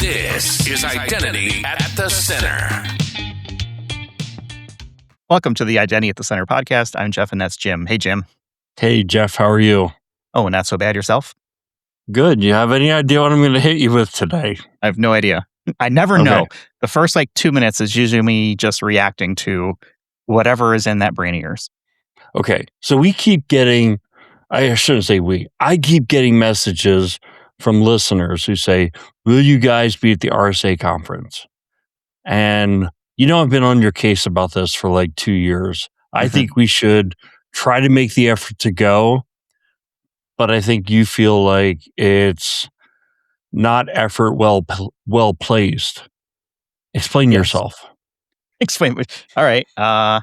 This is Identity at the Center. Welcome to the Identity at the Center podcast. I'm Jeff and that's Jim. Hey, Jim. Hey, Jeff, how are you? Oh, not so bad yourself? Good. You have any idea what I'm going to hit you with today? I have no idea. I never know. The first 2 minutes is usually me just reacting to whatever is in that brain of yours. Okay. So we keep getting, I shouldn't say we, I keep getting messages from listeners who say, will you guys be at the RSA Conference? And I've been on your case about this for 2 years. I think we should try to make the effort to go, but I think you feel like it's not effort well placed. Explain yourself. Explain. All right. I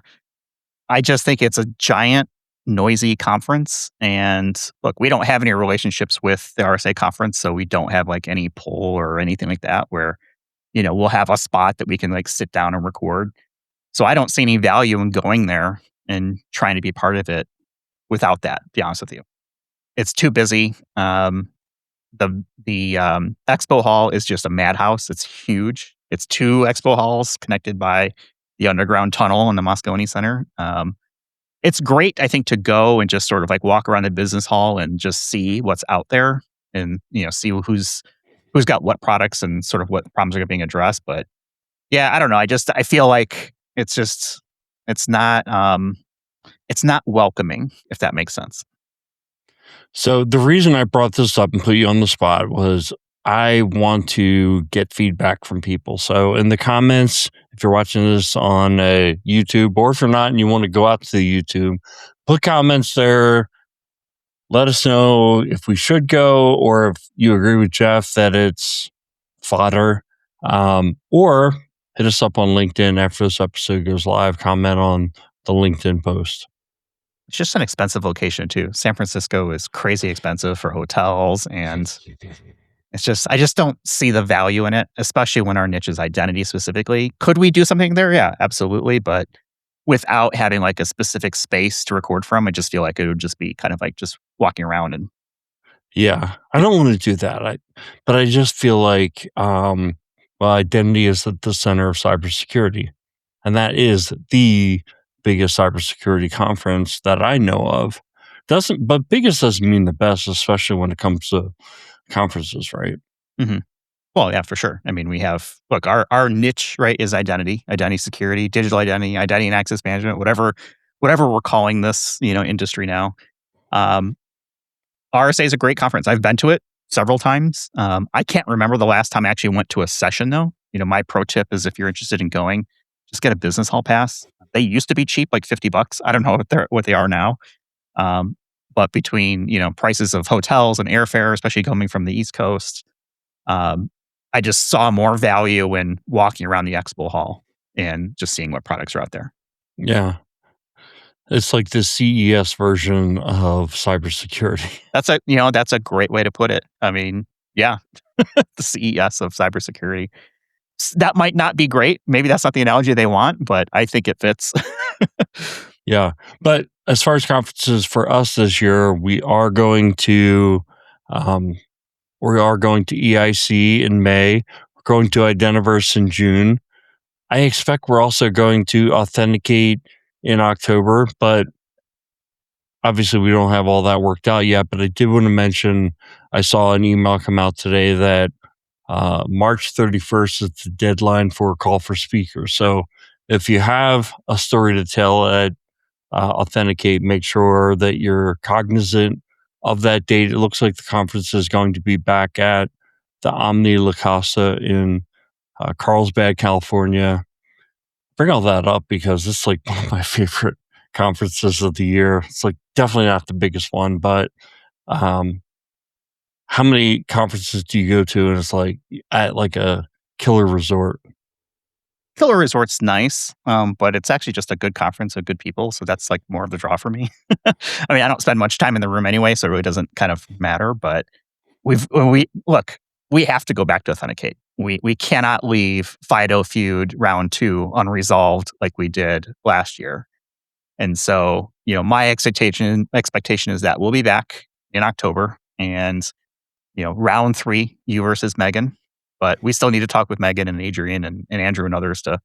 just think it's a giant, noisy conference. And look, we don't have any relationships with the RSA Conference, so we don't have any poll or anything like that where we'll have a spot that we can sit down and record. So I don't see any value in going there and trying to be part of it without that, to be honest with you. It's too busy. The expo hall is just a madhouse. It's huge. It's 2 expo halls connected by the underground tunnel in the Moscone Center. It's great, I think, to go and just sort of walk around the business hall and just see what's out there and see who's got what products and sort of what problems are being addressed. But yeah, I don't know. I feel like it's not welcoming, if that makes sense. So the reason I brought this up and put you on the spot was I want to get feedback from people. So in the comments, if you're watching this on YouTube, or if you're not and you want to go out to the YouTube, put comments there. Let us know if we should go or if you agree with Jeff that it's fodder. Or hit us up on LinkedIn after this episode goes live. Comment on the LinkedIn post. It's just an expensive location too. San Francisco is crazy expensive for hotels, and I just don't see the value in it, especially when our niche is identity specifically. Could we do something there? Yeah, absolutely. But without having a specific space to record from, I just feel like it would just be kind of just walking around and. Yeah, I don't want to do that. But I just feel like, identity is at the center of cybersecurity, and that is the biggest cybersecurity conference that I know of. But biggest doesn't mean the best, especially when it comes to conferences, right? Mm-hmm. Well, yeah, for sure. I mean, we have, our niche, right, is identity security, digital identity and access management, whatever we're calling this, industry now. RSA is a great conference. I've been to it several times. I can't remember the last time I actually went to a session though. My pro tip is if you're interested in going, just get a business hall pass. They used to be cheap, $50. I don't know what they are now. But between, prices of hotels and airfare, especially coming from the East Coast, I just saw more value in walking around the expo hall and just seeing what products are out there. Yeah. It's like the CES version of cybersecurity. That's a great way to put it. I mean, yeah, the CES of cybersecurity. That might not be great. Maybe that's not the analogy they want, but I think it fits. Yeah. But as far as conferences for us this year, we are going to EIC in May. We're going to Identiverse in June. I expect we're also going to Authenticate in October, but obviously we don't have all that worked out yet. But I did want to mention, I saw an email come out today that March 31st is the deadline for a call for speakers. So if you have a story to tell at Authenticate, make sure that you're cognizant of that date. It looks like the conference is going to be back at the Omni La Casa in Carlsbad, California. Bring all that up because it's one of my favorite conferences of the year. It's definitely not the biggest one, but how many conferences do you go to and it's at a killer resort? Killer Resort's nice, but it's actually just a good conference of good people, so that's more of the draw for me. I mean, I don't spend much time in the room anyway, so it really doesn't kind of matter. But we have to go back to Authenticate. We cannot leave FIDO Feud round 2 unresolved like we did last year. And so, my expectation is that we'll be back in October, and round 3, you versus Megan. but we still need to talk with Megan and Adrian and Andrew and others to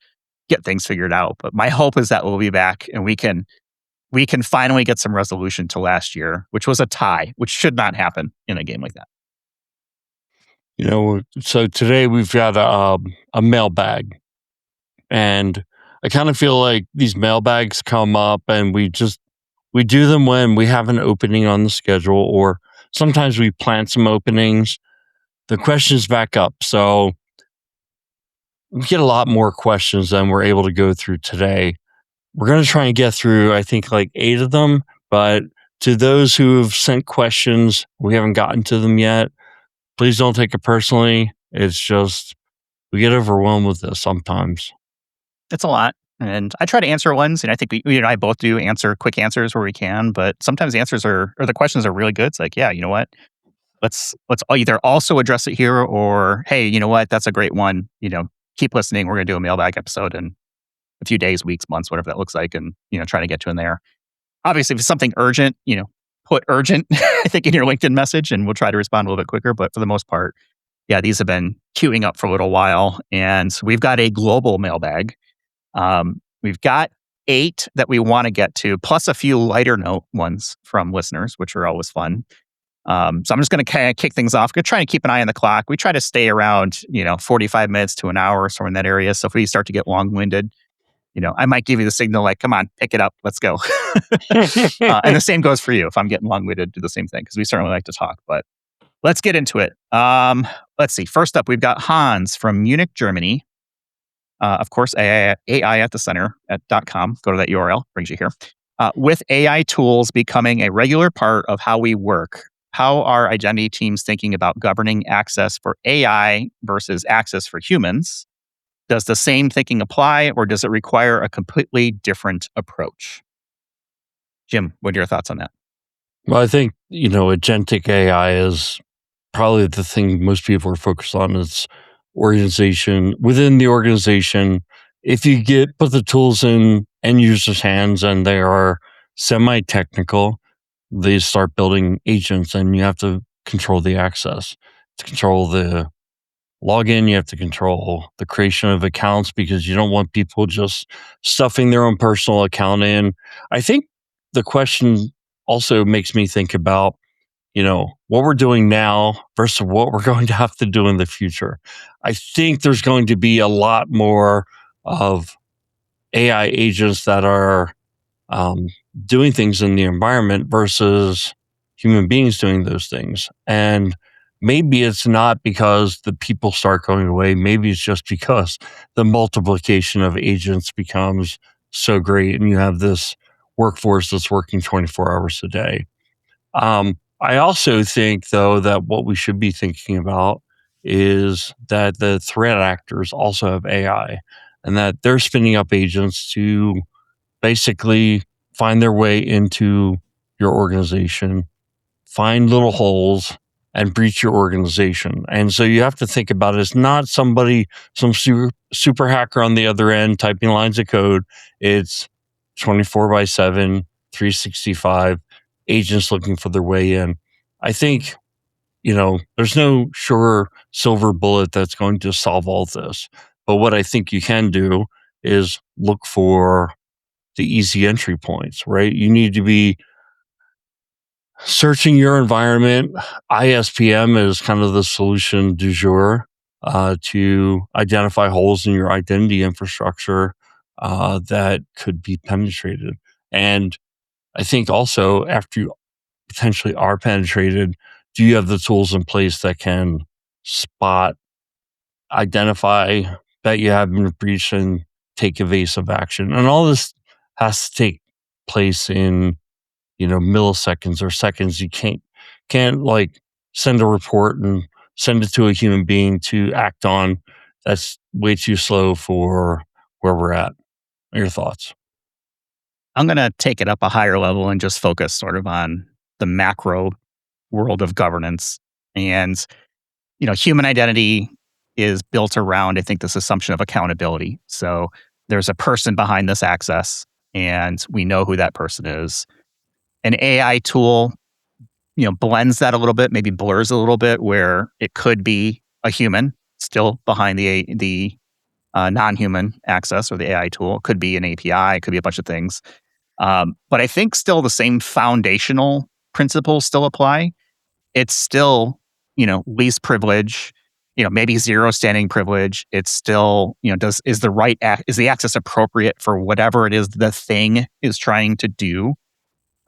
get things figured out. But my hope is that we'll be back and we can finally get some resolution to last year, which was a tie, which should not happen in a game like that. So today we've got a mailbag, and I kind of feel like these mailbags come up and we do them when we have an opening on the schedule, or sometimes we plan some openings. The questions back up. So we get a lot more questions than we're able to go through today. We're going to try and get through, I think, like 8 of them. But to those who have sent questions, we haven't gotten to them yet. Please don't take it personally. It's just, we get overwhelmed with this sometimes. It's a lot. And I try to answer ones, and I think we and I both do answer quick answers where we can, but sometimes the answers or the questions are really good. It's like, yeah, you know what? Let's either also address it here, or, hey, you know what? That's a great one. Keep listening. We're going to do a mailbag episode in a few days, weeks, months, whatever that looks like, and, try to get to in there. Obviously, if it's something urgent, put urgent, I think, in your LinkedIn message, and we'll try to respond a little bit quicker. But for the most part, yeah, these have been queuing up for a little while, and we've got a global mailbag. We've got 8 that we want to get to, plus a few lighter note ones from listeners, which are always fun. So I'm just going to kind of kick things off. We're trying to keep an eye on the clock. We try to stay around, 45 minutes to an hour or so in that area. So if we start to get long-winded, I might give you the signal like, come on, pick it up. Let's go. And the same goes for you. If I'm getting long-winded, do the same thing, because we certainly like to talk. But let's get into it. Let's see. First up, we've got Hans from Munich, Germany. Of course, AI at the center at .com. Go to that URL, brings you here. With AI tools becoming a regular part of how we work, how are identity teams thinking about governing access for AI versus access for humans? Does the same thinking apply, or does it require a completely different approach? Jim, what are your thoughts on that? Well, I think, agentic AI is probably the thing most people are focused on. It's organization. Within the organization, if you put the tools in end users' hands and they are semi-technical, they start building agents, and you have to control the access. To control the login, you have to control the creation of accounts, because you don't want people just stuffing their own personal account in. I think the question also makes me think about, what we're doing now versus what we're going to have to do in the future. I think there's going to be a lot more of AI agents that are doing things in the environment versus human beings doing those things. And maybe it's not because the people start going away. Maybe it's just because the multiplication of agents becomes so great, and you have this workforce that's working 24 hours a day. I also think, though, that what we should be thinking about is that the threat actors also have AI, and that they're spinning up agents to basically find their way into your organization, find little holes, and breach your organization. And so you have to think about it as not some super hacker on the other end typing lines of code. It's 24/7, 365 agents looking for their way in. I think, there's no sure silver bullet that's going to solve all this. But what I think you can do is look for the easy entry points, right? You need to be searching your environment. ISPM is kind of the solution du jour to identify holes in your identity infrastructure that could be penetrated. And I think also, after you potentially are penetrated, do you have the tools in place that can spot, identify that you have been breached, and take evasive action? And all this has to take place in milliseconds or seconds. You can't like send a report and send it to a human being to act on. That's way too slow for where we're at. What are your thoughts? I'm going to take it up a higher level and just focus sort of on the macro world of governance. And, human identity is built around, I think, this assumption of accountability. So there's a person behind this access, and we know who that person is. An AI tool, blends that a little bit, maybe blurs a little bit, where it could be a human still behind the non-human access or the AI tool. It could be an API, it could be a bunch of things. But I think still the same foundational principles still apply. It's still, least privilege, maybe zero standing privilege. It's still, is the access appropriate for whatever it is the thing is trying to do?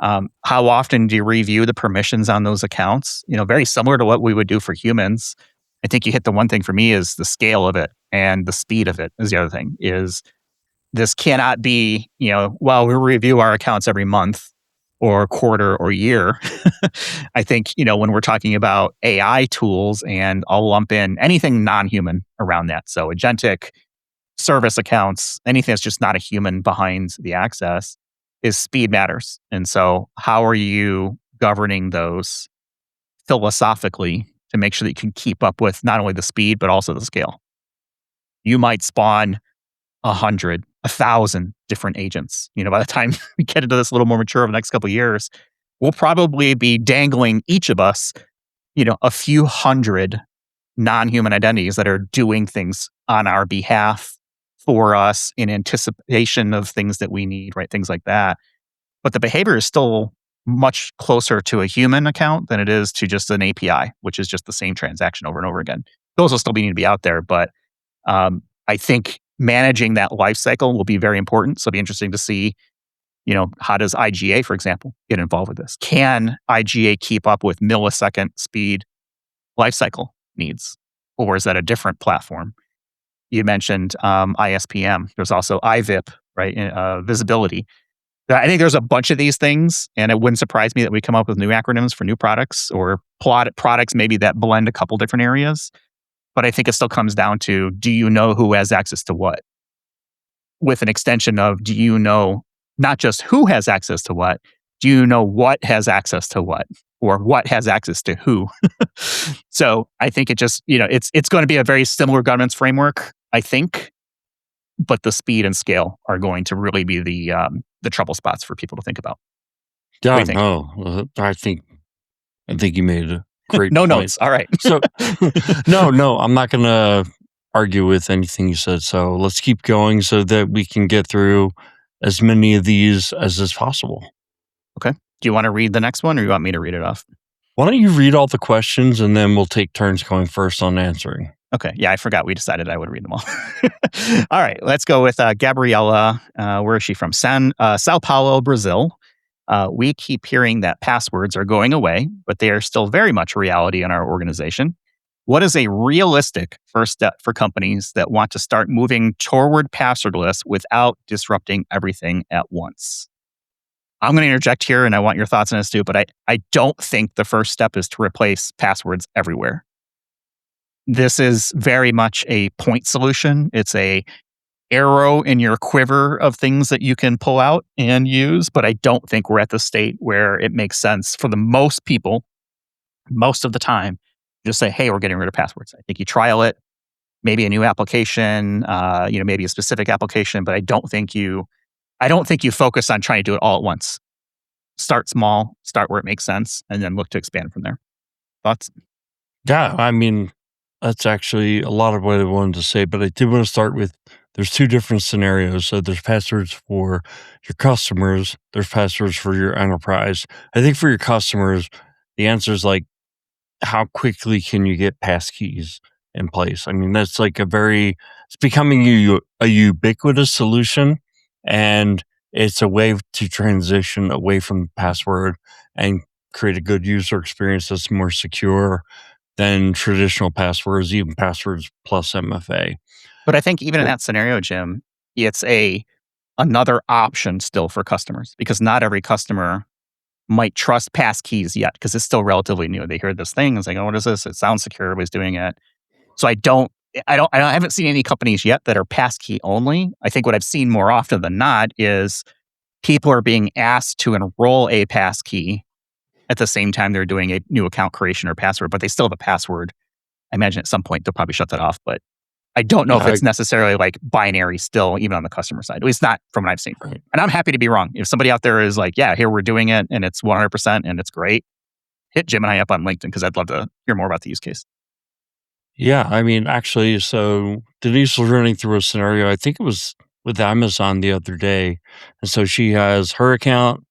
How often do you review the permissions on those accounts? Very similar to what we would do for humans. I think you hit the one thing for me is the scale of it and the speed of it is the other thing. Is this cannot be, we review our accounts every month or quarter or year. I think, when we're talking about AI tools, and I'll lump in anything non-human around that. So agentic, service accounts, anything that's just not a human behind the access, is speed matters. And so how are you governing those philosophically to make sure that you can keep up with not only the speed, but also the scale? You might spawn 100, 1,000 different agents. By the time we get into this a little more mature over the next couple of years, we'll probably be dangling each of us, a few hundred non-human identities that are doing things on our behalf for us in anticipation of things that we need, right? Things like that. But the behavior is still much closer to a human account than it is to just an API, which is just the same transaction over and over again. Those will still need to be out there, but I think managing that life cycle will be very important. So it'll be interesting to see, how does IGA, for example, get involved with this? Can IGA keep up with millisecond speed lifecycle needs? Or is that a different platform? You mentioned ISPM. There's also IVIP, right? Visibility. I think there's a bunch of these things, and it wouldn't surprise me that we come up with new acronyms for new products or products maybe that blend a couple different areas. But I think it still comes down to, do you know who has access to what? With an extension of, do you know not just who has access to what, do you know what has access to what? Or what has access to who? So I think it just, it's going to be a very similar governance framework, I think. But the speed and scale are going to really be the trouble spots for people to think about. Yeah, What do you no, I think you made a great No point. notes. All right. So, no, I'm not going to argue with anything you said. So let's keep going so that we can get through as many of these as is possible. Okay. Do you want to read the next one, or you want me to read it off? Why don't you read all the questions and then we'll take turns going first on answering. Okay. Yeah, I forgot. We decided I would read them all. All right. Let's go with Gabriela. Where is she from? Sao Paulo, Brazil. We keep hearing that passwords are going away, but they are still very much a reality in our organization. What is a realistic first step for companies that want to start moving toward passwordless without disrupting everything at once? I'm going to interject here, and I want your thoughts on this too, but I don't think the first step is to replace passwords everywhere. This is very much a point solution. It's a arrow in your quiver of things that you can pull out and use, but I don't think we're at the state where it makes sense for the most people, most of the time, just say, hey, we're getting rid of passwords. I think you trial it, maybe a new application, maybe a specific application, but I don't think you focus on trying to do it all at once. Start small, start where it makes sense, and then look to expand from there. Thoughts? Yeah, I mean, that's actually a lot of what I wanted to say, but I did want to start with, there's two different scenarios. So there's passwords for your customers, there's passwords for your enterprise. I think for your customers, the answer is like, how quickly can you get passkeys in place? I mean, that's like it's becoming a ubiquitous solution, and it's a way to transition away from password and create a good user experience that's more secure than traditional passwords, even passwords plus MFA. But I think even in that scenario, Jim, it's another option still for customers, because not every customer might trust passkeys yet, because it's still relatively new. They hear this thing and say, "Oh, what is this? It sounds secure. Everybody's doing it." So I haven't seen any companies yet that are passkey only. I think what I've seen more often than not is people are being asked to enroll a passkey at the same time they're doing a new account creation or password, but they still have a password. I imagine at some point they'll probably shut that off, but I don't know if it's necessarily like binary still, even on the customer side. At least not from what I've seen. Right. And I'm happy to be wrong. If somebody out there is like, yeah, here we're doing it and it's 100% and it's great, hit Jim and I up on LinkedIn, because I'd love to hear more about the use case. Yeah, I mean, actually, so Denise was running through a scenario. I think it was with Amazon the other day. And so she has her account.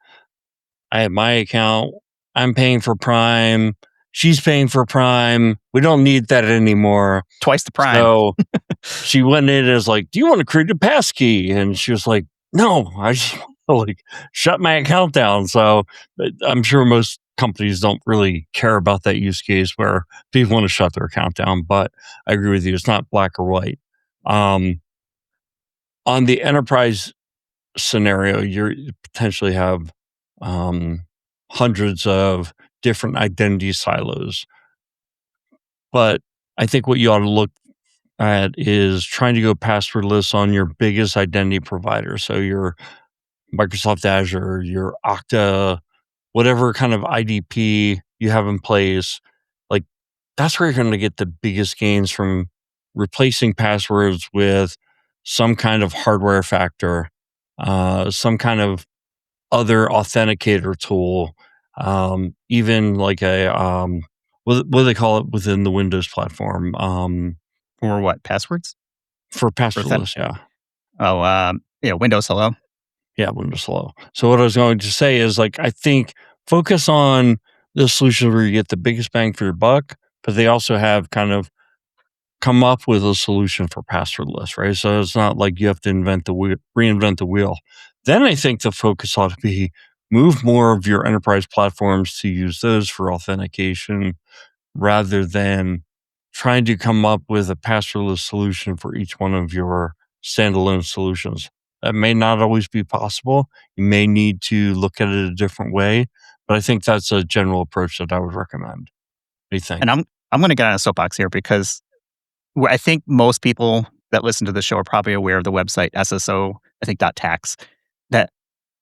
I have my account. I'm paying for Prime. She's paying for Prime. We don't need that anymore. Twice the prime. So she went in as like, do you want to create a passkey? And she was like, no, I just want to like shut my account down. So I'm sure most companies don't really care about that use case where people want to shut their account down. But I agree with you. It's not black or white. On the enterprise scenario, you potentially have hundreds of different identity silos. But I think what you ought to look at is trying to go passwordless on your biggest identity provider. So your Microsoft Azure, your Okta, whatever kind of IDP you have in place. Like that's where you're going to get the biggest gains from replacing passwords with some kind of hardware factor, some kind of other authenticator tool, even like a what do they call it within the Windows platform? Or what? Passwords? For Or that? passwordless, yeah. Oh, Windows Hello. Yeah, Windows Hello. So what I was going to say is like I think focus on the solution where you get the biggest bang for your buck, but they also have kind of come up with a solution for passwordless, right? So it's not like you have to reinvent the wheel. Then I think the focus ought to be move more of your enterprise platforms to use those for authentication rather than trying to come up with a passwordless solution for each one of your standalone solutions. That may not always be possible. You may need to look at it a different way, but I think that's a general approach that I would recommend. What do you think? And I'm going to get on a soapbox here because I think most people that listen to the show are probably aware of the website SSO, I think .tax, that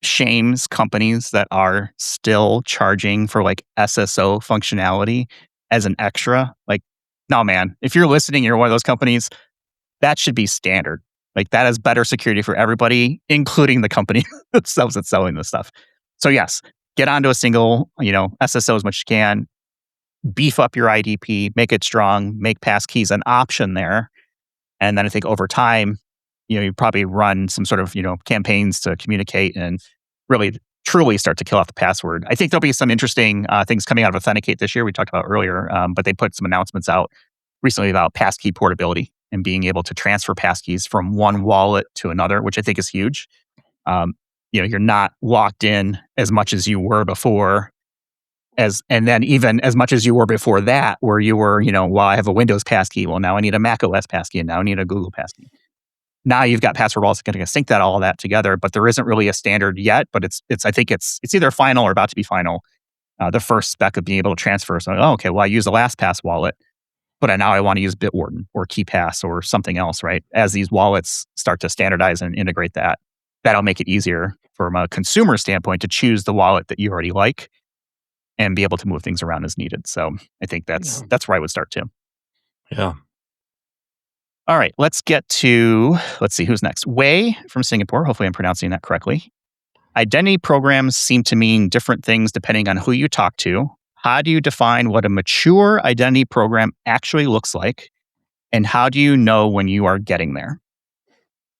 shames companies that are still charging for like SSO functionality as an extra. Like, no, man, if you're listening, you're one of those companies, that should be standard. Like that is better security for everybody, including the company themselves that's selling this stuff. So yes, get onto a single, SSO as much as you can. Beef up your IDP, make it strong, make passkeys an option there. And then I think over time, you probably run some sort of, campaigns to communicate and really truly start to kill off the password. I think there'll be some interesting things coming out of Authenticate this year. We talked about earlier, but they put some announcements out recently about passkey portability and being able to transfer passkeys from one wallet to another, which I think is huge. You're not locked in as much as you were before. And then even as much as you were before that, where you were, well, I have a Windows passkey. Well, now I need a Mac OS passkey, and now I need a Google passkey. Now you've got password wallets that can sync all of that together, but there isn't really a standard yet. But I think it's either final or about to be final. The first spec of being able to transfer. So, okay, well, I use the LastPass wallet, but now I want to use Bitwarden or KeyPass or something else, right? As these wallets start to standardize and integrate that, that'll make it easier from a consumer standpoint to choose the wallet that you already like and be able to move things around as needed. So I think that's where I would start too. Yeah. All right, let's see who's next. Wei from Singapore. Hopefully I'm pronouncing that correctly. Identity programs seem to mean different things depending on who you talk to. How do you define what a mature identity program actually looks like? And how do you know when you are getting there?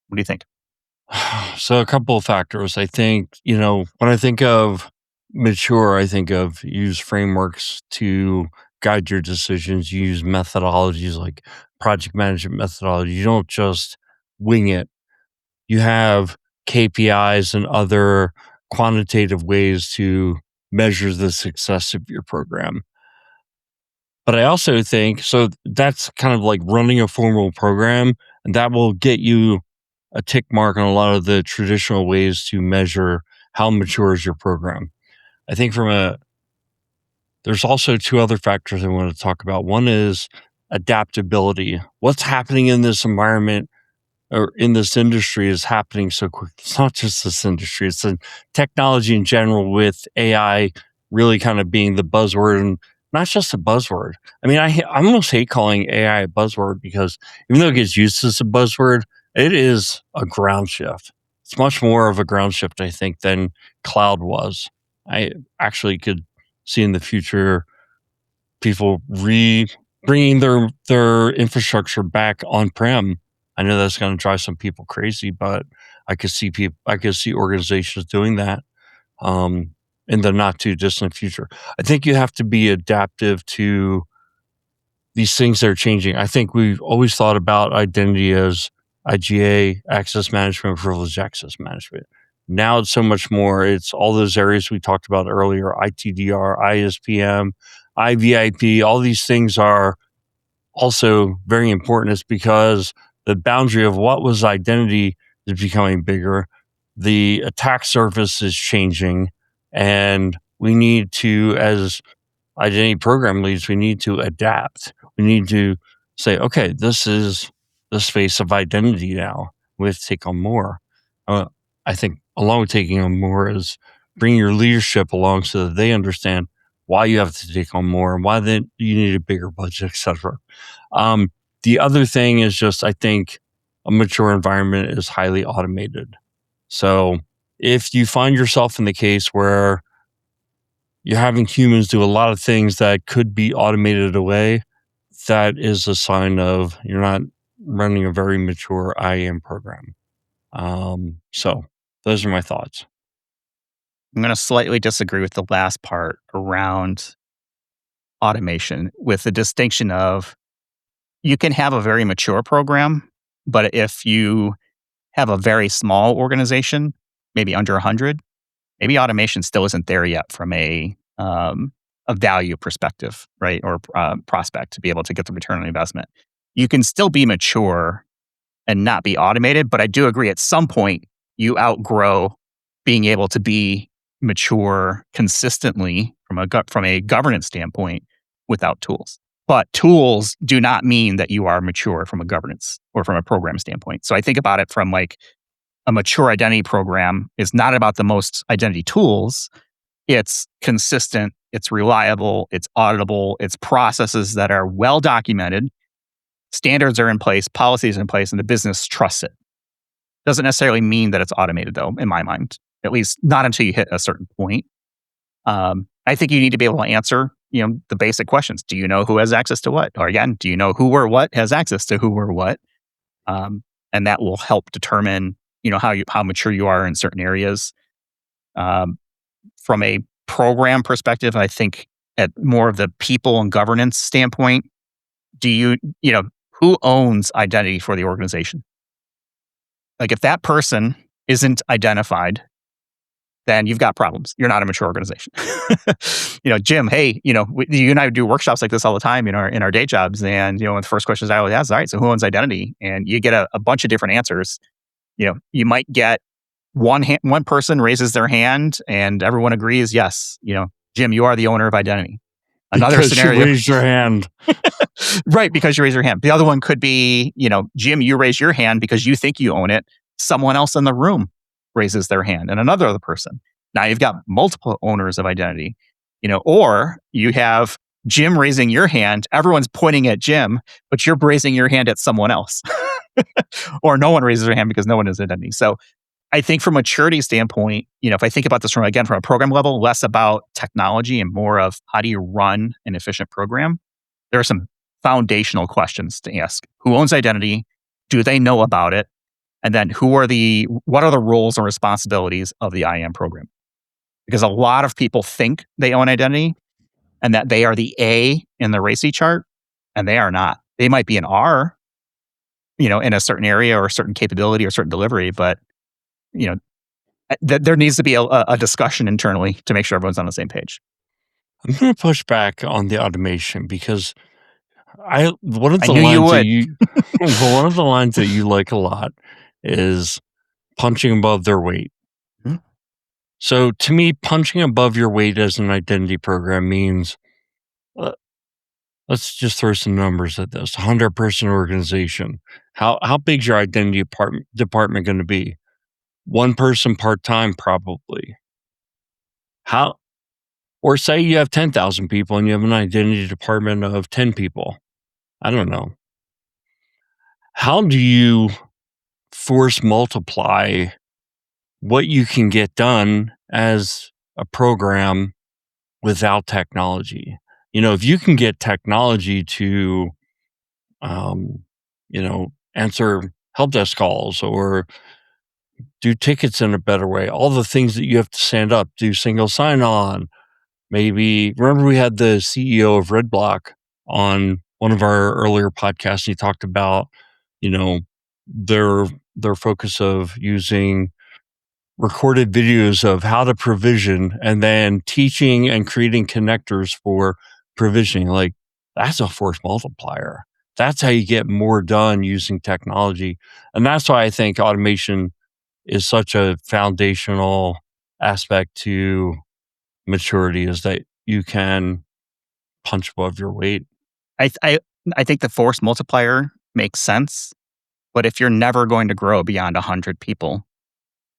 What do you think? So a couple of factors. I think, when I think of mature, I think of use frameworks to guide your decisions. You use methodologies like project management methodology. You don't just wing it. You have KPIs and other quantitative ways to measure the success of your program. But I also think, so that's kind of like running a formal program, and that will get you a tick mark on a lot of the traditional ways to measure how mature is your program. I think there's also two other factors I want to talk about. One is adaptability. What's happening in this environment or in this industry is happening so quick. It's not just this industry, it's the technology in general, with AI really kind of being the buzzword, and not just a buzzword. I mean, I almost hate calling AI a buzzword because even though it gets used as a buzzword, it is a ground shift. It's much more of a ground shift, I think, than cloud was. I actually could see in the future people bringing their infrastructure back on-prem. I know that's going to drive some people crazy, but I could see organizations doing that in the not too distant future. I think you have to be adaptive to these things that are changing. I think we've always thought about identity as IGA, access management, privileged access management. Now it's so much more. It's all those areas we talked about earlier, ITDR, ISPM, IVIP. All these things are also very important. It's because the boundary of what was identity is becoming bigger. The attack surface is changing, and we need to, as identity program leads, we need to adapt. We need to say, okay, this is the space of identity now. We have to take on more. I think along with taking on more is bringing your leadership along so that they understand why you have to take on more and why then you need a bigger budget, etc. The other thing is just, I think a mature environment is highly automated. So if you find yourself in the case where you're having humans do a lot of things that could be automated away, that is a sign of you're not running a very mature IAM program. So those are my thoughts. I'm going to slightly disagree with the last part around automation, with the distinction of you can have a very mature program, but if you have a very small organization, maybe under 100, maybe automation still isn't there yet from a value perspective, right? Or prospect to be able to get the return on investment. You can still be mature and not be automated, but I do agree at some point you outgrow being able to be mature consistently from a governance standpoint without tools. But tools do not mean that you are mature from a governance or from a program standpoint. So I think about it from like a mature identity program is not about the most identity tools. It's consistent, it's reliable, it's auditable, it's processes that are well documented, standards are in place, policies are in place, and the business trusts it. Doesn't necessarily mean that it's automated, though, in my mind. At least not until you hit a certain point. I think you need to be able to answer, the basic questions. Do you know who has access to what? Or again, do you know who or what has access to who or what? And that will help determine, how mature you are in certain areas. From a program perspective, I think at more of the people and governance standpoint, who owns identity for the organization? Like if that person isn't identified, then you've got problems. You're not a mature organization. Jim, hey, you and I do workshops like this all the time in our day jobs. And, the first questions I always ask is, all right, so who owns identity? And you get a bunch of different answers. You might get one person raises their hand and everyone agrees, yes, Jim, you are the owner of identity. Another because scenario. You raised your hand. Right, because you raise your hand. The other one could be, Jim, you raise your hand because you think you own it. Someone else in the room raises their hand and another other person. Now you've got multiple owners of identity, or you have Jim raising your hand. Everyone's pointing at Jim, but you're raising your hand at someone else. Or no one raises their hand because no one has identity. So I think from a maturity standpoint, if I think about this from a program level, less about technology and more of how do you run an efficient program, there are some foundational questions to ask. Who owns identity? Do they know about it? And then what are the roles and responsibilities of the IAM program? Because a lot of people think they own identity and that they are the A in the RACI chart, and they are not. They might be an R, in a certain area or a certain capability or certain delivery, but there needs to be a discussion internally to make sure everyone's on the same page. I'm going to push back on the automation because one of the lines that you like a lot is punching above their weight. Hmm. So to me, punching above your weight as an identity program means, let's just throw some numbers at this. 100-person organization. How big's your identity department going to be? One person part-time, probably. Or say you have 10,000 people and you have an identity department of 10 people. I don't know. How do you force multiply what you can get done as a program without technology? if you can get technology to, answer help desk calls or do tickets in a better way, all the things that you have to stand up, do single sign-on. Maybe, remember we had the CEO of Redblock on one of our earlier podcasts, and he talked about, their focus of using recorded videos of how to provision and then teaching and creating connectors for provisioning. Like, that's a force multiplier. That's how you get more done using technology. And that's why I think automation is such a foundational aspect to maturity, is that you can punch above your weight. I think the force multiplier makes sense, but if you're never going to grow beyond 100 people,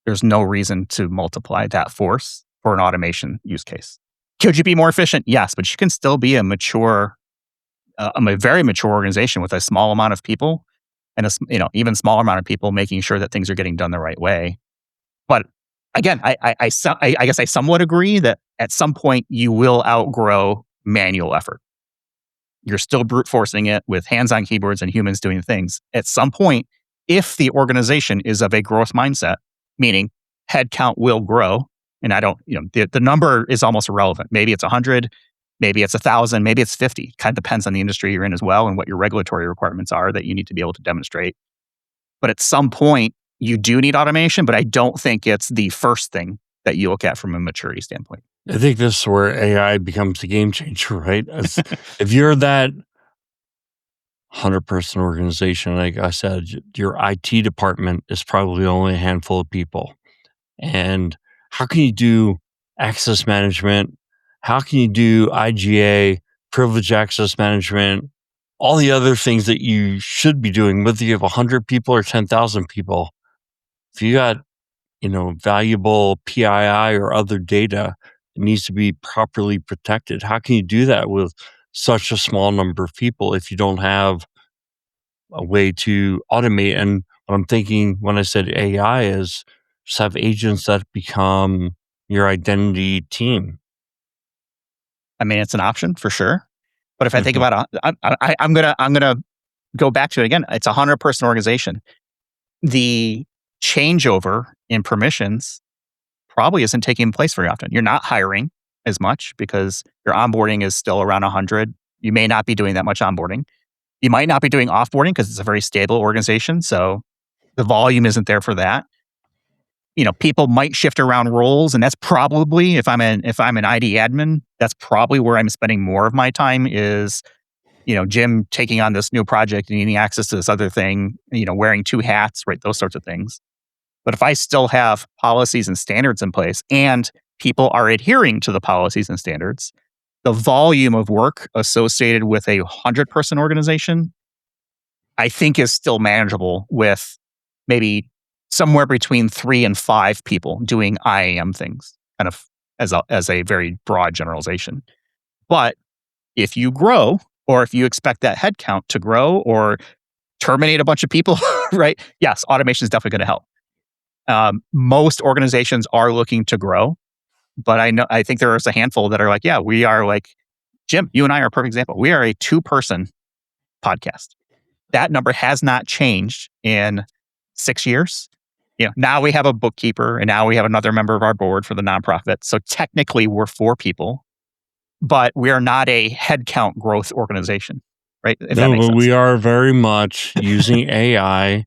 there's no reason to multiply that force for an automation use case. Could you be more efficient? Yes, but you can still be a very mature organization with a small amount of people and even smaller amount of people making sure that things are getting done the right way. But again, I guess I somewhat agree that at some point you will outgrow manual effort. You're still brute forcing it with hands on keyboards and humans doing things. At some point, if the organization is of a growth mindset, meaning headcount will grow, and the number is almost irrelevant. Maybe it's 100, maybe it's 1,000, maybe it's 50. Kind of depends on the industry you're in as well and what your regulatory requirements are that you need to be able to demonstrate. But at some point, you do need automation, but I don't think it's the first thing that you look at from a maturity standpoint. I think this is where AI becomes the game changer, right? If you're that 100-person organization, like I said, your IT department is probably only a handful of people. And how can you do access management? How can you do IGA, privileged access management, all the other things that you should be doing, whether you have 100 people or 10,000 people? If you got, valuable PII or other data, it needs to be properly protected. How can you do that with such a small number of people if you don't have a way to automate? And what I'm thinking when I said AI is just have agents that become your identity team. I mean, it's an option for sure. But if I think about it, I'm gonna go back to it again. It's a 100-person organization. The changeover in permissions probably isn't taking place very often. You're not hiring as much because your onboarding is still around 100. You may not be doing that much onboarding. You might not be doing offboarding because it's a very stable organization. So the volume isn't there for that. People might shift around roles, and that's probably, if I'm an ID admin, that's probably where I'm spending more of my time is, Jim taking on this new project and needing access to this other thing, wearing two hats, right? Those sorts of things. But if I still have policies and standards in place and people are adhering to the policies and standards, the volume of work associated with a 100-person organization, I think is still manageable with maybe somewhere between 3 and 5 people doing IAM things, kind of as a very broad generalization. But if you grow, or if you expect that headcount to grow or terminate a bunch of people, right? Yes, automation is definitely going to help. Most organizations are looking to grow, but I think there is a handful that are like, yeah, we are like, Jim, you and I are a perfect example. We are a 2-person podcast. That number has not changed in 6 years. Now we have a bookkeeper, and now we have another member of our board for the nonprofit. So technically, we're 4 people, but we are not a headcount growth organization, right? No, but we are very much using AI,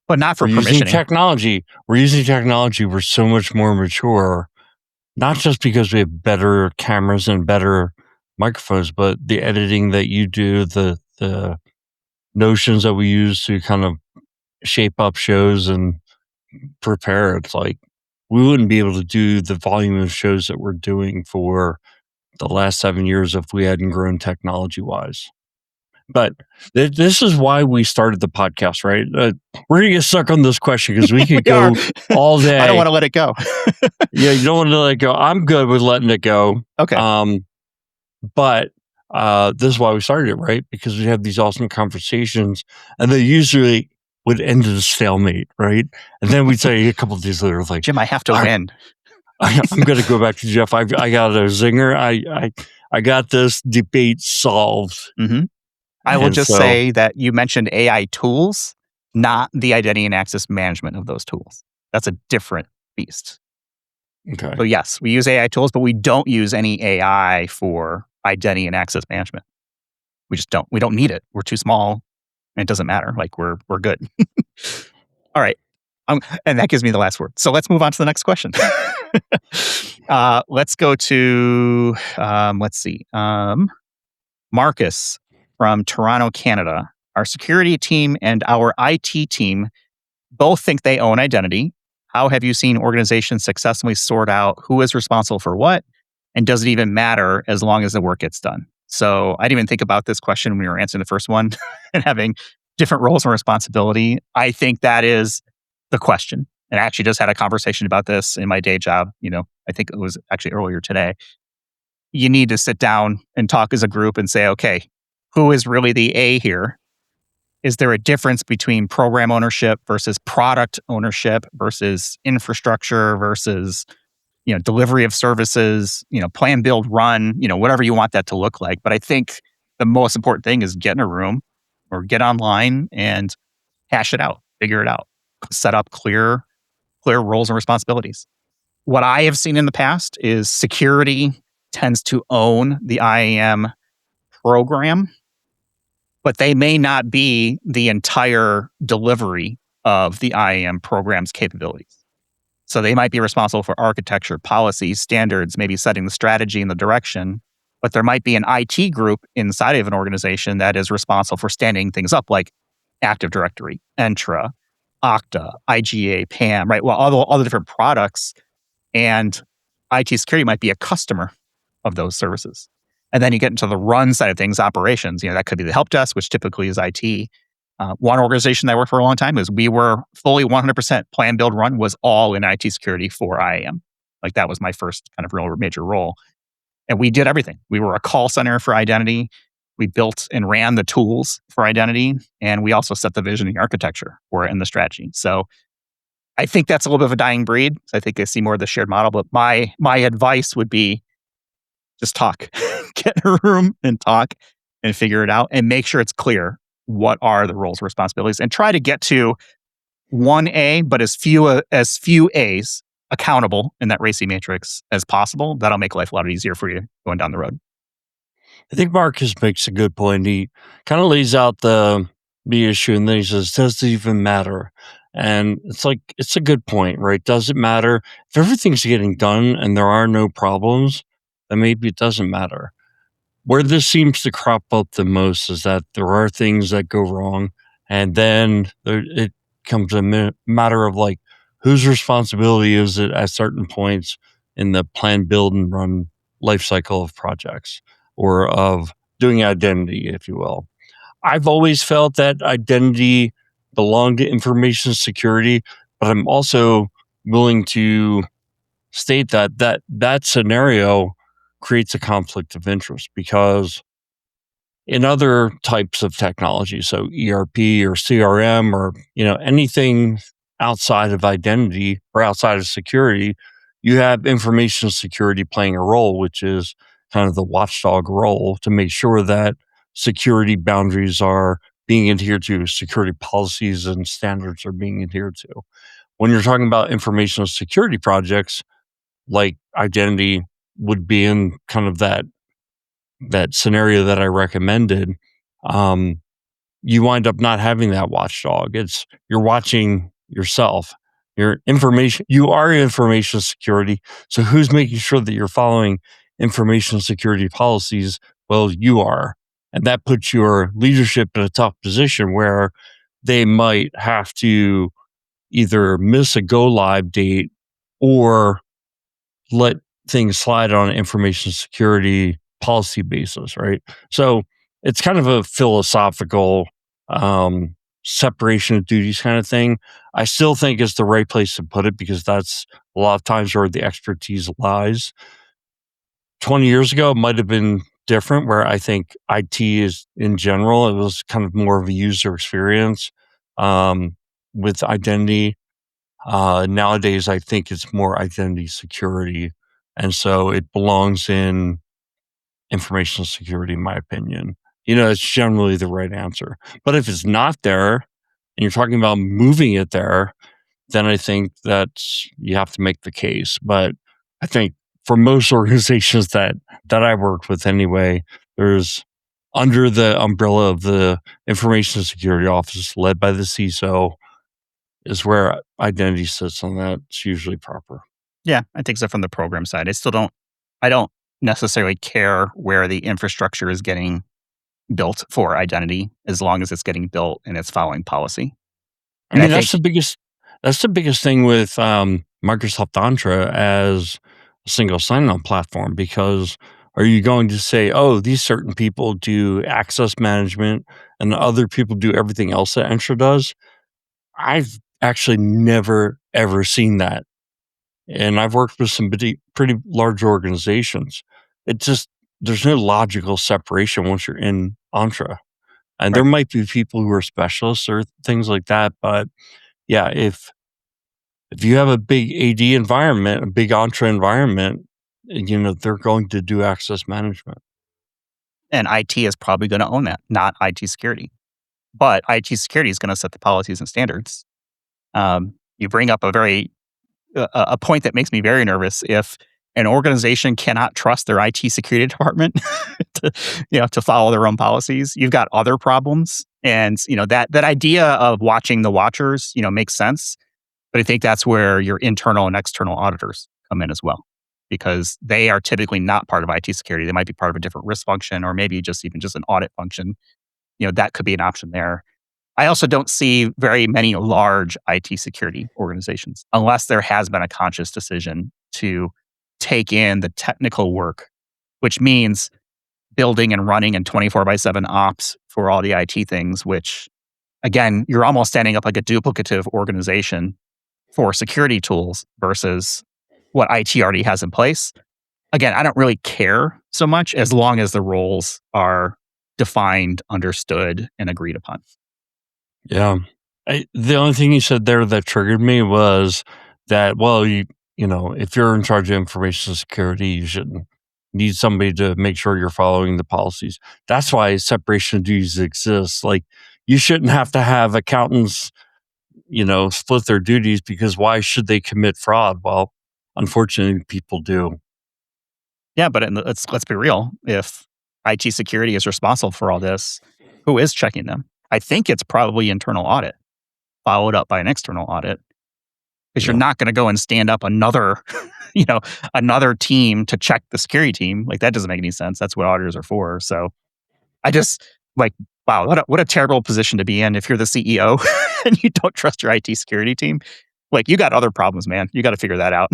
but not for we're using permissioning. technology. We're using technology. We're so much more mature, not just because we have better cameras and better microphones, but the editing that you do, the notions that we use to kind of shape up shows and prepare. It's like we wouldn't be able to do the volume of shows that we're doing for the last 7 years if we hadn't grown technology wise. But this is why we started the podcast, right? We're going to get stuck on this question because we could go all day. I don't want to let it go. Yeah, you don't want to let it go. I'm good with letting it go. Okay. But this is why we started it, right? Because we have these awesome conversations, and they usually would end in a stalemate, right? And then we'd say a couple of days later, like, Jim, I have to win. I'm going to go back to Jeff. I got a zinger. I got this debate solved. Mm-hmm. I will just say that you mentioned AI tools, not the identity and access management of those tools. That's a different beast. Okay. So yes, we use AI tools, but we don't use any AI for identity and access management. We just don't. We don't need it. We're too small, and it doesn't matter. Like we're good. All right. And that gives me the last word. So let's move on to the next question. Let's go to let's see. Marcus from Toronto, Canada. Our security team and our IT team both think they own identity. How have you seen organizations successfully sort out who is responsible for what? And does it even matter as long as the work gets done? So I didn't even think about this question when we were answering the first one and having different roles and responsibility. I think that is the question. And I actually just had a conversation about this in my day job. I think it was actually earlier today. You need to sit down and talk as a group and say, okay, who is really the A here? Is there a difference between program ownership versus product ownership versus infrastructure versus, delivery of services, plan, build, run, whatever you want that to look like. But I think the most important thing is get in a room or get online and hash it out, figure it out, set up clear roles and responsibilities. What I have seen in the past is security tends to own the IAM program, but they may not be the entire delivery of the IAM program's capabilities. So they might be responsible for architecture, policies, standards, maybe setting the strategy and the direction, but there might be an IT group inside of an organization that is responsible for standing things up like Active Directory, Entra, Okta, IGA, PAM, right? Well, all the different products, and IT security might be a customer of those services. And then you get into the run side of things, operations. That could be the help desk, which typically is IT. One organization that I worked for a long time is we were fully 100% plan, build, run was all in IT security for IAM. Like that was my first kind of real major role. And we did everything. We were a call center for identity. We built and ran the tools for identity. And we also set the vision and the architecture for it and the strategy. So I think that's a little bit of a dying breed. I think I see more of the shared model. But my advice would be just talk. Get in a room and talk and figure it out and make sure it's clear what are the roles and responsibilities and try to get to one A, but as few A's accountable in that RACI matrix as possible. That'll make life a lot easier for you going down the road. I think Marcus makes a good point. He kind of lays out the issue and then he says, does it even matter? And it's like, it's a good point, right? Does it matter? If everything's getting done and there are no problems, then maybe it doesn't matter. Where this seems to crop up the most is that there are things that go wrong, and then it comes a matter of like, whose responsibility is it at certain points in the plan, build, and run life cycle of projects or of doing identity, if you will. I've always felt that identity belonged to information security, but I'm also willing to state that scenario creates a conflict of interest because in other types of technology, so ERP or CRM or anything outside of identity or outside of security, you have information security playing a role, which is kind of the watchdog role to make sure that security boundaries are being adhered to, security policies and standards are being adhered to. When you're talking about informational security projects, like identity would be in kind of that scenario that I recommended, you wind up not having that watchdog. You're watching yourself. You are information security. So who's making sure that you're following information security policies? Well, you are. And that puts your leadership in a tough position where they might have to either miss a go live date or let things slide on an information security policy basis, right? So it's kind of a philosophical separation of duties kind of thing. I still think it's the right place to put it because that's a lot of times where the expertise lies. 20 years ago, it might have been different, where I think IT is in general, it was kind of more of a user experience with identity. Nowadays, I think it's more identity security. And so it belongs in information security, in my opinion. It's generally the right answer. But if it's not there and you're talking about moving it there, then I think that you have to make the case. But I think for most organizations that I work with anyway, there's under the umbrella of the information security office led by the CISO is where identity sits on that. It's usually proper. Yeah, I think so from the program side. I don't necessarily care where the infrastructure is getting built for identity as long as it's getting built and it's following policy. I mean, that's the biggest thing with Microsoft Entra as a single sign-on platform, because are you going to say, oh, these certain people do access management and other people do everything else that Entra does? I've actually never, ever seen that. And I've worked with some pretty large organizations. There's no logical separation once you're in Entra. And there might be people who are specialists or things like that. But yeah, if you have a big AD environment, a big Entra environment, they're going to do access management. And IT is probably going to own that, not IT security. But IT security is going to set the policies and standards. You bring up a point that makes me very nervous. If an organization cannot trust their IT security department to follow their own policies, you've got other problems. And that idea of watching the watchers, makes sense. But I think that's where your internal and external auditors come in as well, because they are typically not part of IT security. They might be part of a different risk function, or maybe even just an audit function. That could be an option there. I also don't see very many large IT security organizations unless there has been a conscious decision to take in the technical work, which means building and running and 24/7 ops for all the IT things, which, again, you're almost standing up like a duplicative organization for security tools versus what IT already has in place. Again, I don't really care so much as long as the roles are defined, understood, and agreed upon. Yeah. The only thing you said there that triggered me was that, well, if you're in charge of information security, you shouldn't need somebody to make sure you're following the policies. That's why separation of duties exists. Like, you shouldn't have to have accountants, split their duties, because why should they commit fraud? Well, unfortunately, people do. Yeah, but let's be real. If IT security is responsible for all this, who is checking them? I think it's probably internal audit, followed up by an external audit. Because you're not going to go and stand up another, another team to check the security team. Like, that doesn't make any sense. That's what auditors are for. So I just wow, what a terrible position to be in if you're the CEO and you don't trust your IT security team. Like, you got other problems, man. You got to figure that out.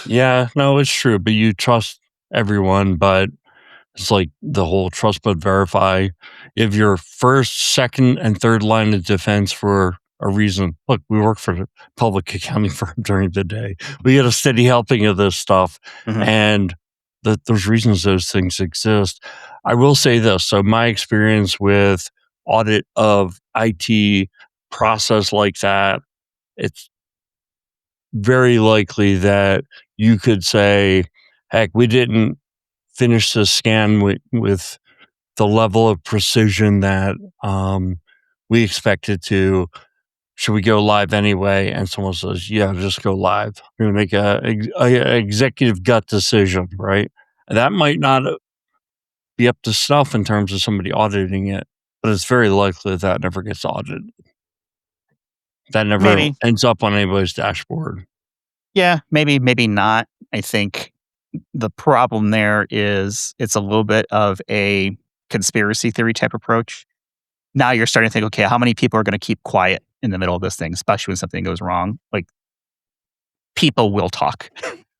Yeah, no, it's true. But you trust everyone, but it's like the whole trust but verify. If your first, second, and third line of defense for a reason, look, we work for a public accounting firm during the day. We get a steady helping of this stuff, and there's reasons those things exist. I will say this. So my experience with audit of IT process like that, it's very likely that you could say, heck, we didn't finish the scan with the level of precision that we expected to. Should we go live anyway? And someone says, yeah, just go live. We're going to make a executive gut decision, right? And that might not be up to snuff in terms of somebody auditing it, but it's very likely that never gets audited. That never ends up on anybody's dashboard. Yeah, maybe not. I think the problem there is it's a little bit of a conspiracy theory type approach. Now you're starting to think, okay, how many people are going to keep quiet in the middle of this thing, especially when something goes wrong? Like, people will talk,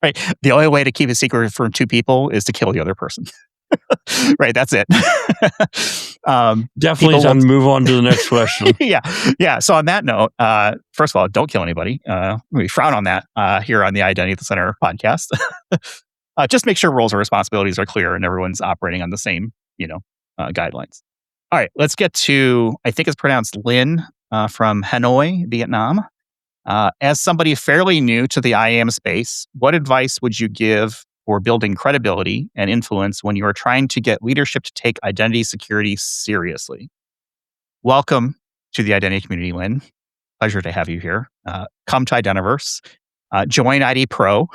right? The only way to keep a secret from two people is to kill the other person. Right, that's it. Definitely time to move on to the next question. Yeah. So on that note, first of all, don't kill anybody. We frown on that here on the Identity at the Center podcast. Just make sure roles and responsibilities are clear and everyone's operating on the same, guidelines. All right, let's get to, I think it's pronounced Linh from Hanoi, Vietnam. As somebody fairly new to the IAM space, what advice would you give for building credibility and influence when you are trying to get leadership to take identity security seriously. Welcome to the identity community, Lynn. Pleasure to have you here. Come to Identiverse, join ID Pro,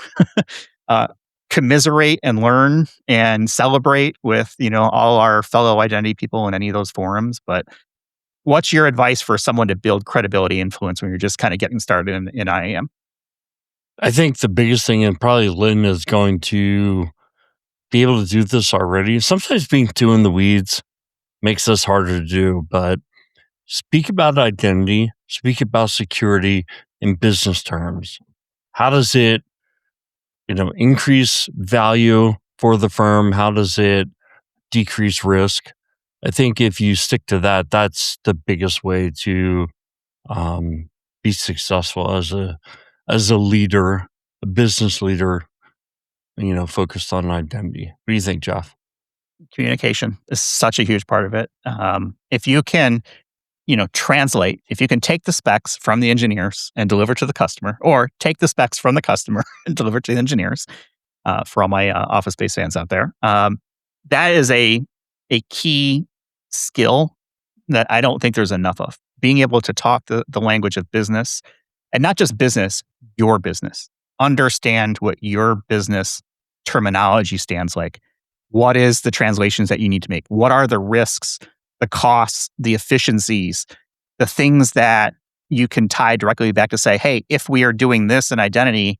commiserate and learn and celebrate with all our fellow identity people in any of those forums. But what's your advice for someone to build credibility influence when you're just kind of getting started in IAM? I think the biggest thing, and probably Lynn is going to be able to do this already. Sometimes being too in the weeds makes this harder to do, but speak about identity, speak about security in business terms. How does it, increase value for the firm? How does it decrease risk? I think if you stick to that, that's the biggest way to be successful as a leader, a business leader, focused on identity. What do you think, Jeff? Communication is such a huge part of it. If you can, translate, if you can take the specs from the engineers and deliver to the customer, or take the specs from the customer and deliver to the engineers, for all my office-based fans out there, that is a key skill that I don't think there's enough of. Being able to talk the language of business, and not just business, your business. Understand what your business terminology stands like. What is the translations that you need to make? What are the risks, the costs, the efficiencies, the things that you can tie directly back to say, hey, if we are doing this in identity,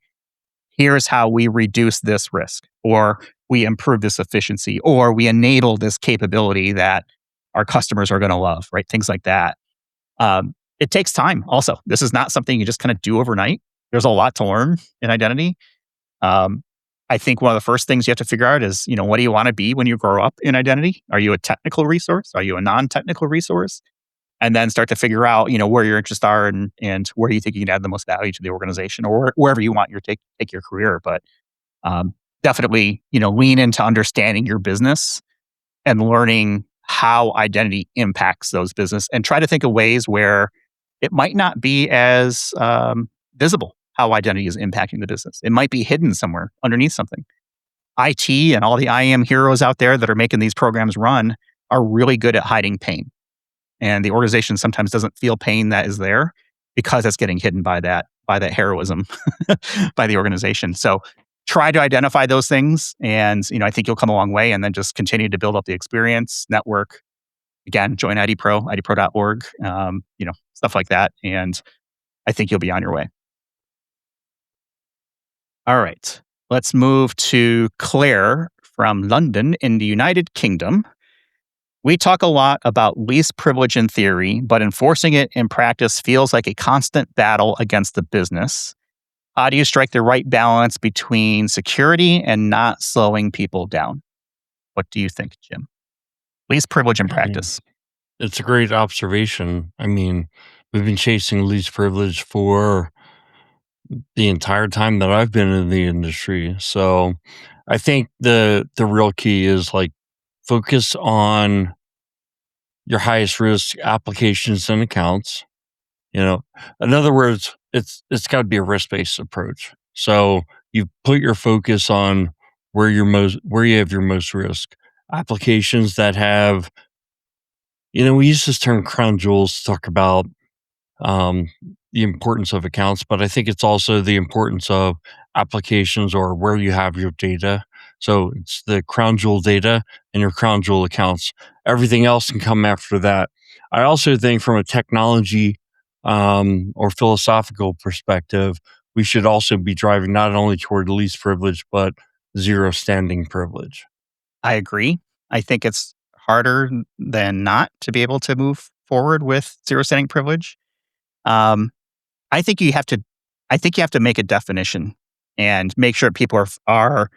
here's how we reduce this risk, or we improve this efficiency, or we enable this capability that our customers are going to love, right? Things like that. It takes time also. This is not something you just kind of do overnight. There's a lot to learn in identity. I think one of the first things you have to figure out is, what do you want to be when you grow up in identity? Are you a technical resource? Are you a non-technical resource? And then start to figure out, where your interests are and where you think you can add the most value to the organization, or wherever you want your take your career. But definitely, lean into understanding your business and learning how identity impacts those business, and try to think of ways where it might not be as visible how identity is impacting the business. It might be hidden somewhere underneath something. IT and all the IAM heroes out there that are making these programs run are really good at hiding pain. And the organization sometimes doesn't feel pain that is there because it's getting hidden by that heroism by the organization. So try to identify those things, and I think you'll come a long way. And then just continue to build up the experience, network. Again, join ID Pro, idpro.org, stuff like that. And I think you'll be on your way. All right, let's move to Claire from London in the United Kingdom. We talk a lot about least privilege in theory, but enforcing it in practice feels like a constant battle against the business. How do you strike the right balance between security and not slowing people down? What do you think, Jim? Least privilege in practice. It's a great observation. I mean, we've been chasing least privilege for the entire time that I've been in the industry. So I think the real key is focus on your highest risk applications and accounts. In other words, it's got to be a risk-based approach. So you put your focus on where you have your most risk. Applications that have, we use this term crown jewels to talk about the importance of accounts, but I think it's also the importance of applications or where you have your data. So it's the crown jewel data and your crown jewel accounts. Everything else can come after that. I also think from a technology or philosophical perspective, we should also be driving not only toward least privilege, but zero standing privilege. I agree. I think it's harder than not to be able to move forward with zero standing privilege. I think you have to make a definition and make sure people are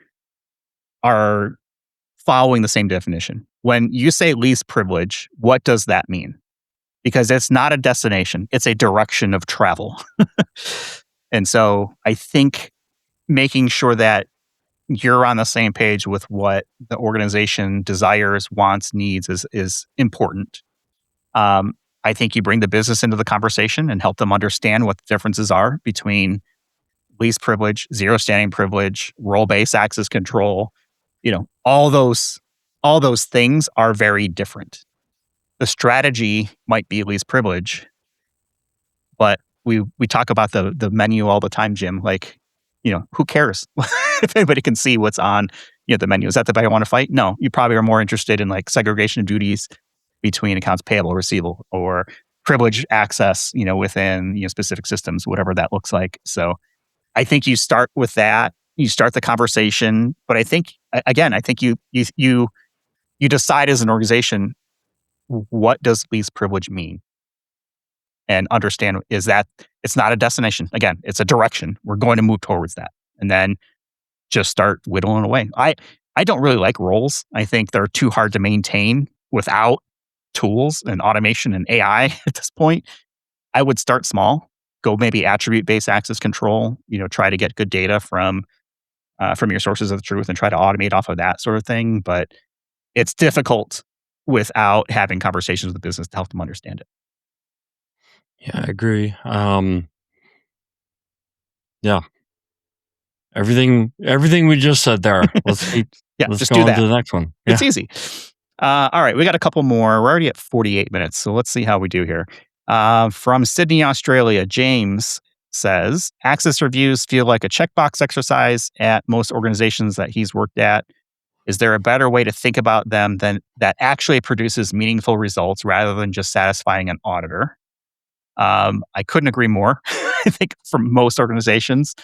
following the same definition. When you say least privilege, what does that mean? Because it's not a destination, it's a direction of travel. And so I think making sure that you're on the same page with what the organization desires, wants, needs is important. I think you bring the business into the conversation and help them understand what the differences are between least privilege, zero standing privilege, role-based access control, all those things are very different. The strategy might be least privilege, but we talk about the menu all the time, Jim. Like, who cares if anybody can see what's on the menu? Is that the way I want to fight? No, you probably are more interested in like segregation of duties between accounts payable, receivable, or privilege access, within specific systems, whatever that looks like. So I think you start with that. You start the conversation, but I think you decide as an organization, what does least privilege mean, and understand is that it's not a destination. Again, it's a direction. We're going to move towards that, and then just start whittling away. I don't really like roles. I think they're too hard to maintain without tools and automation and AI at this point. I would start small, go maybe attribute-based access control, try to get good data from your sources of the truth and try to automate off of that sort of thing. But it's difficult without having conversations with the business to help them understand it. Yeah, I agree. Yeah, everything we just said there. Let's just go do on that. to the next one. It's Yeah. easy. All right, we got a couple more. We're already at 48 minutes, so let's see how we do here. From Sydney, Australia, James says, access reviews feel like a checkbox exercise at most organizations that he's worked at. Is there a better way to think about them than that actually produces meaningful results rather than just satisfying an auditor? I couldn't agree more. I think for most organizations,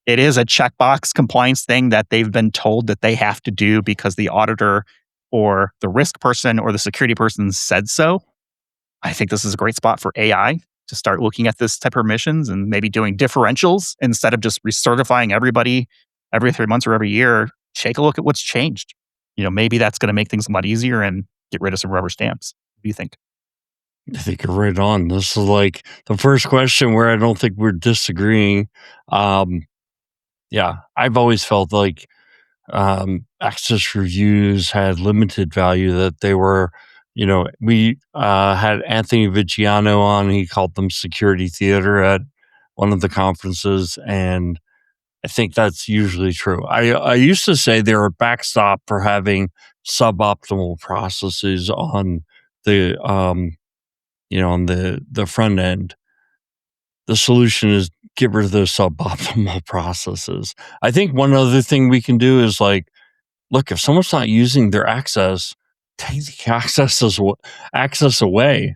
it is a checkbox compliance thing that they've been told that they have to do because the auditor or the risk person or the security person said so. I think this is a great spot for AI to start looking at this type of permissions and maybe doing differentials instead of just recertifying everybody every 3 months or every year. Take a look at what's changed. Maybe that's going to make things a lot easier and get rid of some rubber stamps. What do you think? I think you're right on. This is like the first question where I don't think we're disagreeing. Yeah, I've always felt like access reviews had limited value, that they were, we had Anthony Vigiano on. He called them security theater at one of the conferences. And I think that's usually true. I used to say they're a backstop for having suboptimal processes on the, on the front end. The solution is get rid of those suboptimal processes. I think one other thing we can do is like, look, if someone's not using their access, take the access away.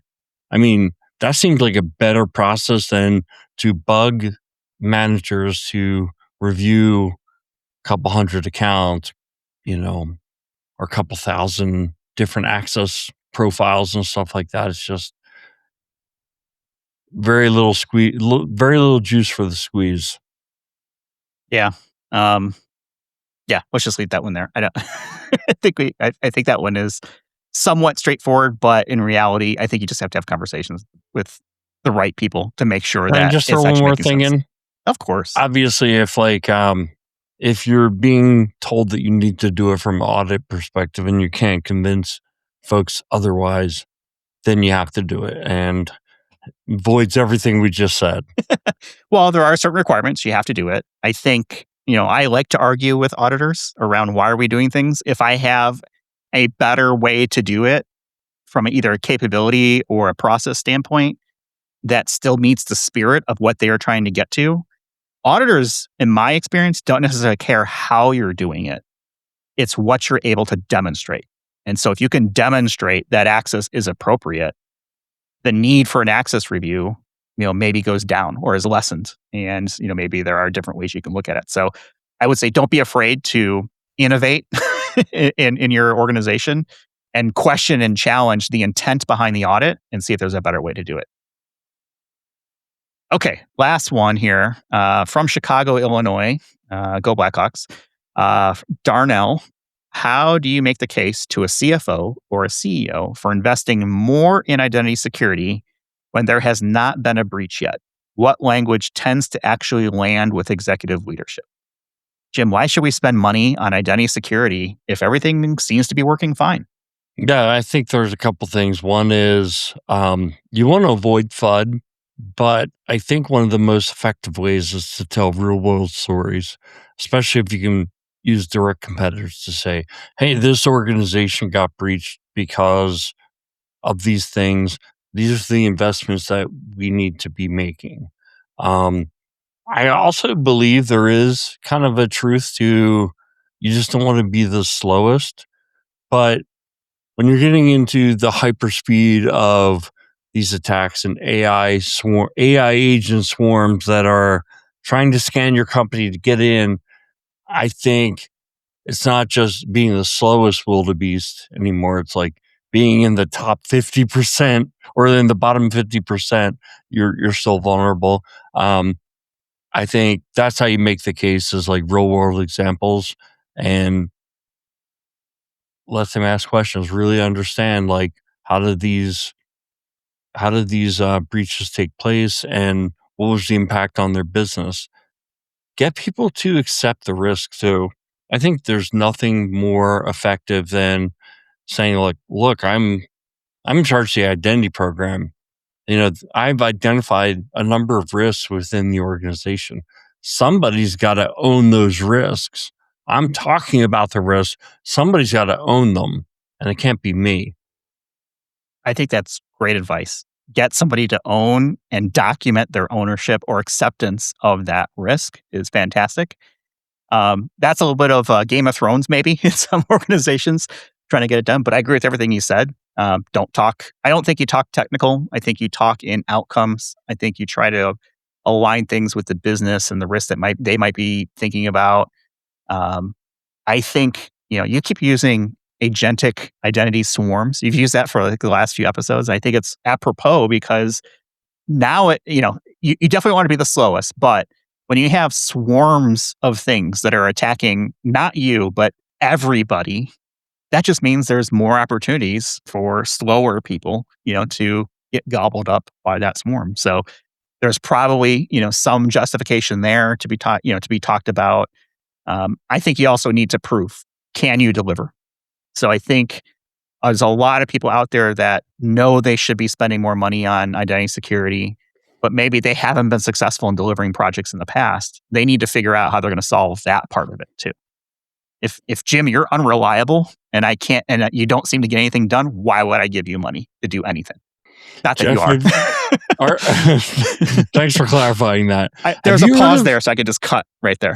I mean, that seems like a better process than to bug managers to review a couple hundred accounts, or a couple thousand different access profiles and stuff like that. It's just very little very little juice for the squeeze. Yeah. Yeah, let's just leave that one there. I don't I think that one is somewhat straightforward, but in reality, I think you just have to have conversations with the right people to make sure Can I that just it's throw one actually more making thing sense. in? Of course. Obviously, if you're being told that you need to do it from an audit perspective and you can't convince folks otherwise, then you have to do it, and voids everything we just said. Well, there are certain requirements. You have to do it. I think, I like to argue with auditors around why are we doing things. If I have a better way to do it from either a capability or a process standpoint that still meets the spirit of what they are trying to get to, auditors, in my experience, don't necessarily care how you're doing it. It's what you're able to demonstrate. And so if you can demonstrate that access is appropriate, the need for an access review, maybe goes down or is lessened. And, maybe there are different ways you can look at it. So I would say don't be afraid to innovate in your organization and question and challenge the intent behind the audit and see if there's a better way to do it. Okay, last one here from Chicago, Illinois. Go Blackhawks. Darnell, how do you make the case to a CFO or a CEO for investing more in identity security when there has not been a breach yet? What language tends to actually land with executive leadership? Jim, why should we spend money on identity security if everything seems to be working fine? Yeah, I think there's a couple things. One is you want to avoid FUD. But I think one of the most effective ways is to tell real world stories, especially if you can use direct competitors to say, hey, this organization got breached because of these things. These are the investments that we need to be making. I also believe there is kind of a truth to you just don't want to be the slowest. But when you're getting into the hyperspeed of these attacks and AI agent swarms that are trying to scan your company to get in, I think it's not just being the slowest wildebeest anymore. It's like being in the top 50% or in the bottom 50%. You're still vulnerable. I think that's how you make the case is like real world examples and let them ask questions, really understand like how did these breaches take place and what was the impact on their business. Get people to accept the risk too. I think there's nothing more effective than saying like, look, I'm in charge of the identity program. I've identified a number of risks within the organization. Somebody's got to own those risks. I'm talking about the risks. Somebody's got to own them, and it can't be me. I think that's great advice. Get somebody to own and document their ownership or acceptance of that risk is fantastic. That's a little bit of Game of Thrones, maybe, in some organizations trying to get it done. But I agree with everything you said. Don't talk. I don't think you talk technical. I think you talk in outcomes. I think you try to align things with the business and the risk that they might be thinking about. I think you keep using agentic identity swarms. You've used that for like the last few episodes. I think it's apropos because now you definitely want to be the slowest, but when you have swarms of things that are attacking not you, but everybody, that just means there's more opportunities for slower people, to get gobbled up by that swarm. So there's probably, some justification there to be talked about. I think you also need to prove, can you deliver? So I think there's a lot of people out there that know they should be spending more money on identity security, but maybe they haven't been successful in delivering projects in the past. They need to figure out how they're going to solve that part of it too. If Jim, you're unreliable and you don't seem to get anything done, why would I give you money to do anything? Not that Jeff, you are. Thanks for clarifying that. There's a pause there, so I could just cut right there.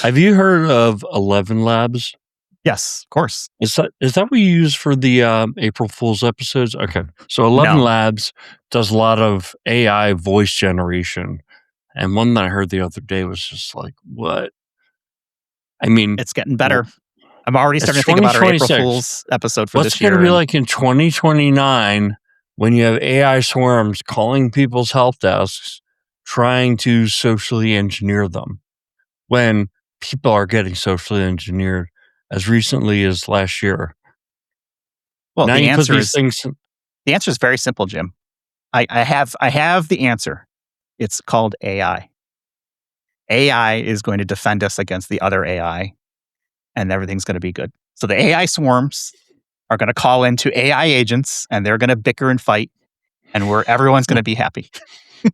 Have you heard of 11 Labs? Yes, of course. Is that what you use for the April Fool's episodes? Okay. So 11 Labs does a lot of AI voice generation. And one that I heard the other day was just like, what? I mean, it's getting better. I'm already starting to think about our April Fool's episode for this year. What's going to be like in 2029 when you have AI swarms calling people's help desks, trying to socially engineer them, when people are getting socially engineered as recently as last year? Well, the answer is very simple, Jim. I have the answer. It's called AI. AI is going to defend us against the other AI, and everything's going to be good. So the AI swarms are going to call into AI agents, and they're going to bicker and fight, and everyone's going to be happy.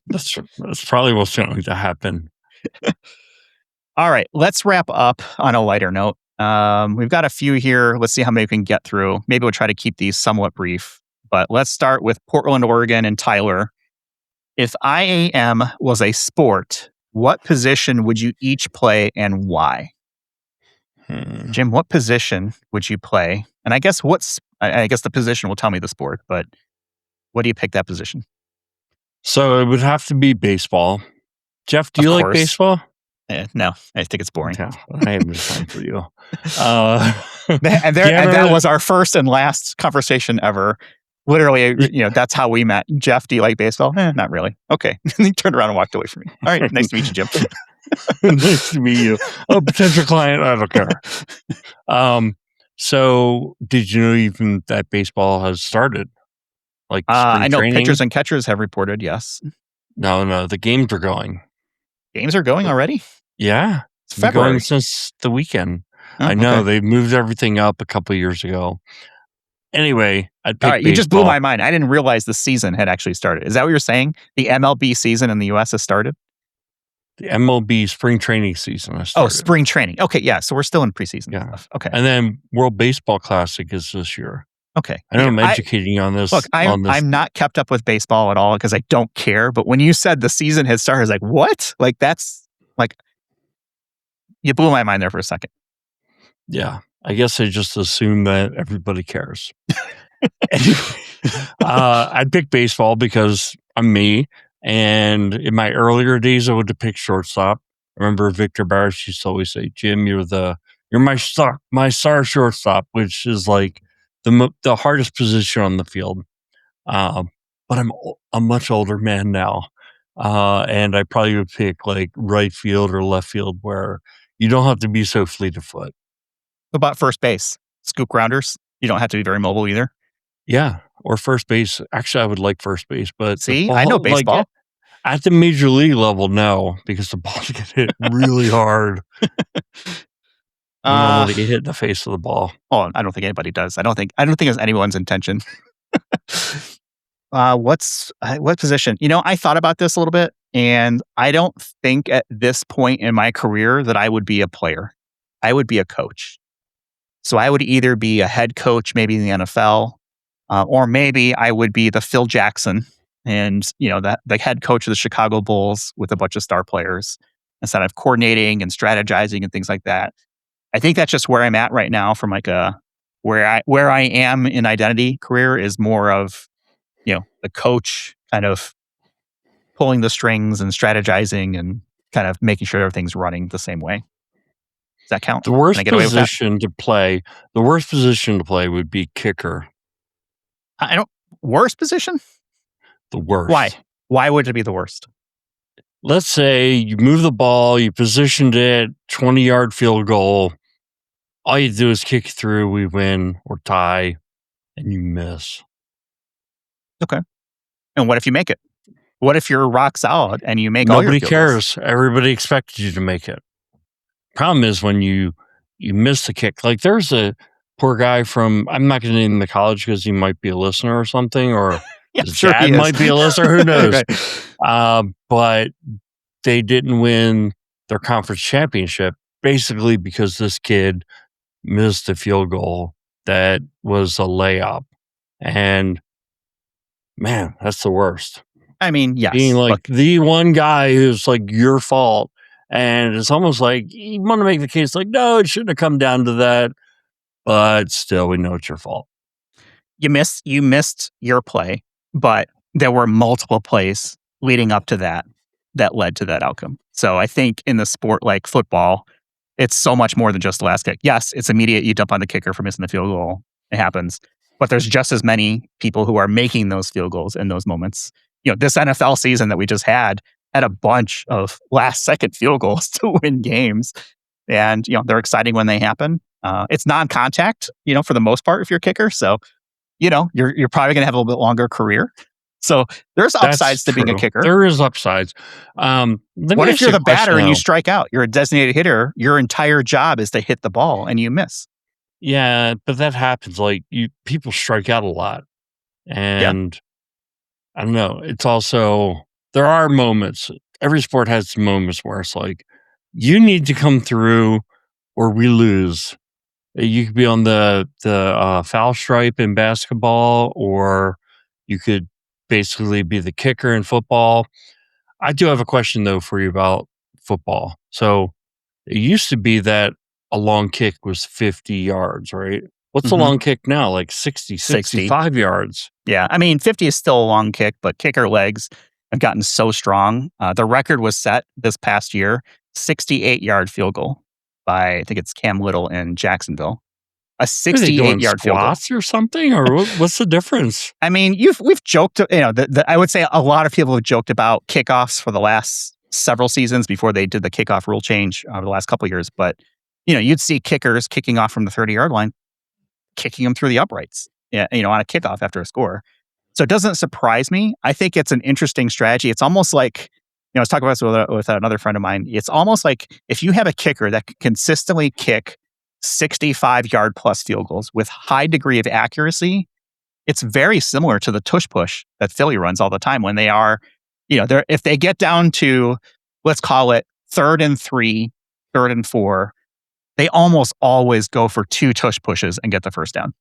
That's probably what's going to happen. All right, let's wrap up on a lighter note. We've got a few here. Let's see how many we can get through. Maybe we'll try to keep these somewhat brief. But let's start with Portland, Oregon, and Tyler. If IAM was a sport, what position would you each play and why? Jim, what position would you play? And I guess the position will tell me the sport, but what do you pick that position? So it would have to be baseball. Jeff, do you like baseball? No, I think it's boring. Yeah, I have no time for you. And that was our first and last conversation ever. Literally, that's how we met. Jeff, do you like baseball? Not really. Okay. And he turned around and walked away from me. All right. Nice to meet you, Jim. Nice to meet you. Oh, potential client. I don't care. So did you know even that baseball has started? Like I know training? Pitchers and catchers have reported, yes. No, the games are going. Games are going already? Yeah. It's February. Going since the weekend. Oh, I know. okay. They moved everything up a couple of years ago. Anyway, I'd pick All right, you just blew baseball. my mind. I didn't realize the season had actually started. Is that what you're saying? The MLB season in the U.S. has started? The MLB spring training season has Oh, started. spring training. Okay, yeah. So we're still in preseason stuff. Okay. And then World Baseball Classic is this year. Okay. I know I'm educating you on this. Look, I'm not kept up with baseball at all because I don't care. But when you said the season had started, I was like, what? Like, that's like, you blew my mind there for a second. Yeah. I guess I just assume that everybody cares. I'd pick baseball because I'm me. And in my earlier days, I would have picked shortstop. I remember Victor Barris used to always say, Jim, you're my star shortstop, which is like the hardest position on the field. But I'm a much older man now. And I probably would pick like right field or left field where you don't have to be so fleet of foot. What about first base? Scoop grounders? You don't have to be very mobile either. Yeah. Or first base. Actually, I would like first base, but see, I know baseball. Like, at the major league level, no, because the balls get hit really hard. You don't want to get hit in the face of the ball. Oh, I don't think anybody does. I don't think it's anyone's intention. What position? I thought about this a little bit, and I don't think at this point in my career that I would be a player. I would be a coach. So I would either be a head coach, maybe in the NFL, or maybe I would be the Phil Jackson and, the head coach of the Chicago Bulls with a bunch of star players instead of coordinating and strategizing and things like that. I think that's just where I'm at right now from like where I am in identity career is more of, the coach kind of pulling the strings and strategizing and kind of making sure everything's running the same way. Does that count? The worst position to play would be kicker. Worst position? The worst. Why? Why would it be the worst? Let's say you move the ball, you positioned it, 20-yard field goal. All you do is kick through, we win or tie, and you miss. Okay. And what if you make it? What if you're rock solid and you make all your field goals? Nobody cares. Everybody expected you to make it. Problem is when you miss the kick. Like there's a poor guy from, I'm not going to name the college because he might be a listener or something, or his dad might be a listener, who knows. But they didn't win their conference championship basically because this kid missed a field goal that was a layup. And man, that's the worst. I mean, yes. Being like the one guy who's like your fault. And it's almost like you want to make the case like, no, it shouldn't have come down to that. But still, we know it's your fault. You missed your play, but there were multiple plays leading up to that led to that outcome. So I think in the sport like football, it's so much more than just the last kick. Yes, it's immediate. You dump on the kicker for missing the field goal. It happens. But there's just as many people who are making those field goals in those moments. This NFL season that we just had a bunch of last-second field goals to win games. And, they're exciting when they happen. It's non-contact, for the most part if you're a kicker. So, you're probably going to have a little bit longer career. So there's upsides to being a kicker. There is upsides. What if you're the batter and you strike out? You're a designated hitter. Your entire job is to hit the ball and you miss. Yeah, but that happens. Like people strike out a lot. And I don't know. It's also, there are moments. Every sport has moments where it's like, you need to come through or we lose. You could be on the foul stripe in basketball, or you could basically be the kicker in football. I do have a question, though, for you about football. So it used to be that a long kick was 50 yards, right? What's a long kick now? Like 60, 65 yards. Yeah. I mean, 50 is still a long kick, but kicker legs have gotten so strong. The record was set this past year, 68-yard field goal by, I think it's Cam Little in Jacksonville. A 68-yard field goal. Or something? Or what's the difference? I mean, we've joked, I would say a lot of people have joked about kickoffs for the last several seasons before they did the kickoff rule change over the last couple of years. But, you'd see kickers kicking off from the 30-yard line, kicking them through the uprights, on a kickoff after a score. So it doesn't surprise me. I think it's an interesting strategy. It's almost like, I was talking about this with another friend of mine. It's almost like if you have a kicker that can consistently kick 65-yard plus field goals with high degree of accuracy. It's very similar to the tush push that Philly runs all the time when they are, if they get down to, let's call it 3rd and 3, 3rd and 4, they almost always go for 2 tush pushes and get the first down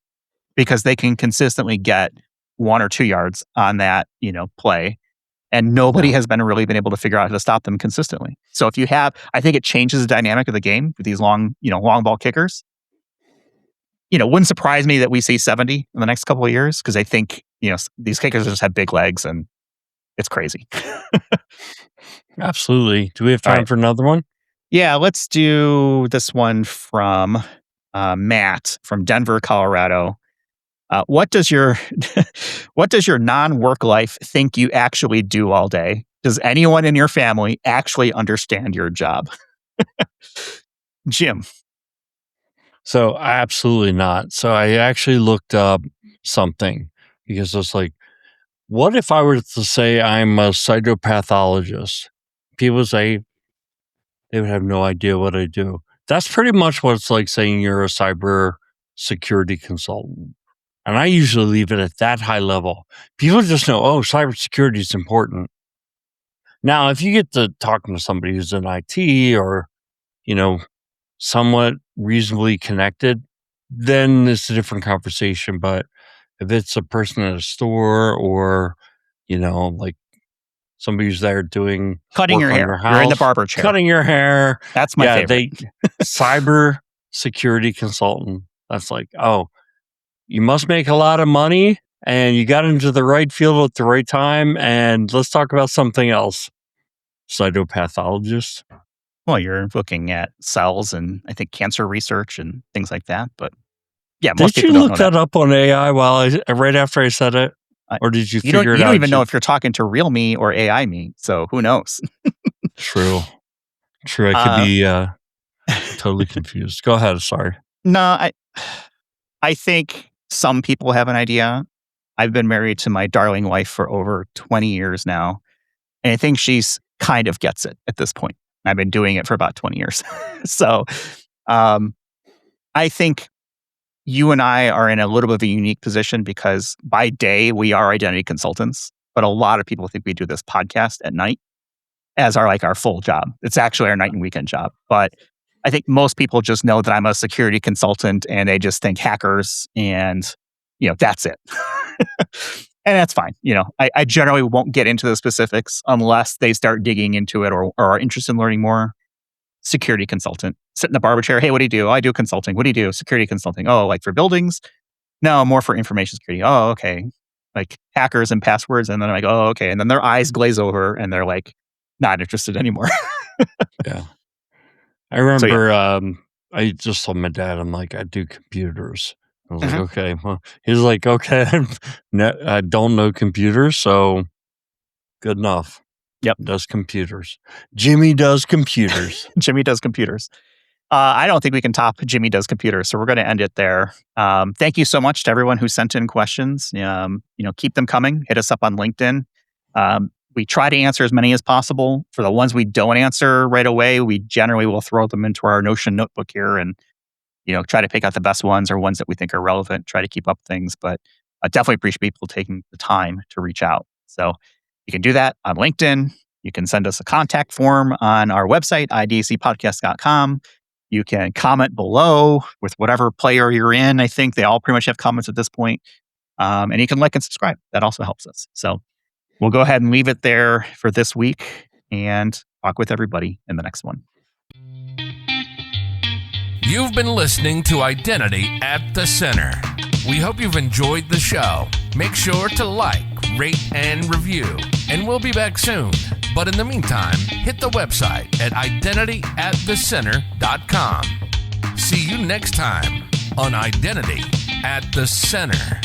because they can consistently get 1 or 2 yards on that, play. And nobody has really been able to figure out how to stop them consistently. So if you have, I think it changes the dynamic of the game with these long ball kickers. Wouldn't surprise me that we see 70 in the next couple of years because I think, these kickers just have big legs and it's crazy. Absolutely. Do we have time for another one? Yeah, let's do this one from Matt from Denver, Colorado. What does your non-work life think you actually do all day? Does anyone in your family actually understand your job? Jim. So absolutely not. So I actually looked up something because it's like, what if I were to say I'm a cytopathologist? People say they would have no idea what I do. That's pretty much what it's like saying you're a cyber security consultant. And I usually leave it at that high level. People just know, cybersecurity is important. Now, if you get to talking to somebody who's in IT or, somewhat reasonably connected, then it's a different conversation. But if it's a person at a store or, like somebody who's there doing cutting your hair, house, you're in the barber chair, cutting your hair. That's my favorite. Cyber security consultant. That's like, you must make a lot of money and you got into the right field at the right time. And let's talk about something else. Cytopathologist. Well, you're looking at cells and I think cancer research and things like that. But yeah, most did people you don't look know that up on AI right after I said it? Or did you figure it out? You don't even know if you're talking to real me or AI me. So who knows? True. I could be totally confused. Go ahead. Sorry. No, I think some people have an idea. I've been married to my darling wife for over 20 years now. And I think she's kind of gets it at this point. I've been doing it for about 20 years. So I think you and I are in a little bit of a unique position because by day we are identity consultants, but a lot of people think we do this podcast at night as our full job. It's actually our night and weekend job. But I think most people just know that I'm a security consultant and they just think hackers and, that's it. And that's fine. I generally won't get into the specifics unless they start digging into it or are interested in learning more. Security consultant. Sit in the barber chair. Hey, what do you do? I do consulting. What do you do? Security consulting. Oh, like for buildings? No, more for information security. Oh, okay. Like hackers and passwords. And then I'm like, oh, okay. And then their eyes glaze over and they're like, not interested anymore. Yeah. I remember I just told my dad, I'm like, I do computers. I was like, okay. Well, he's like, okay, no, I don't know computers, so good enough. Yep. Does computers. Jimmy does computers. Jimmy does computers. I don't think we can top Jimmy does computers, so we're going to end it there. Thank you so much to everyone who sent in questions. Keep them coming. Hit us up on LinkedIn. We try to answer as many as possible. For the ones we don't answer right away, we generally will throw them into our Notion notebook here and try to pick out the best ones or ones that we think are relevant, try to keep up things. But I definitely appreciate people taking the time to reach out. So you can do that on LinkedIn. You can send us a contact form on our website, idacpodcast.com. You can comment below with whatever player you're in. I think they all pretty much have comments at this point. And you can like and subscribe. That also helps us. So we'll go ahead and leave it there for this week and talk with everybody in the next one. You've been listening to Identity at the Center. We hope you've enjoyed the show. Make sure to like, rate, and review. And we'll be back soon. But in the meantime, hit the website at identityatthecenter.com. See you next time on Identity at the Center.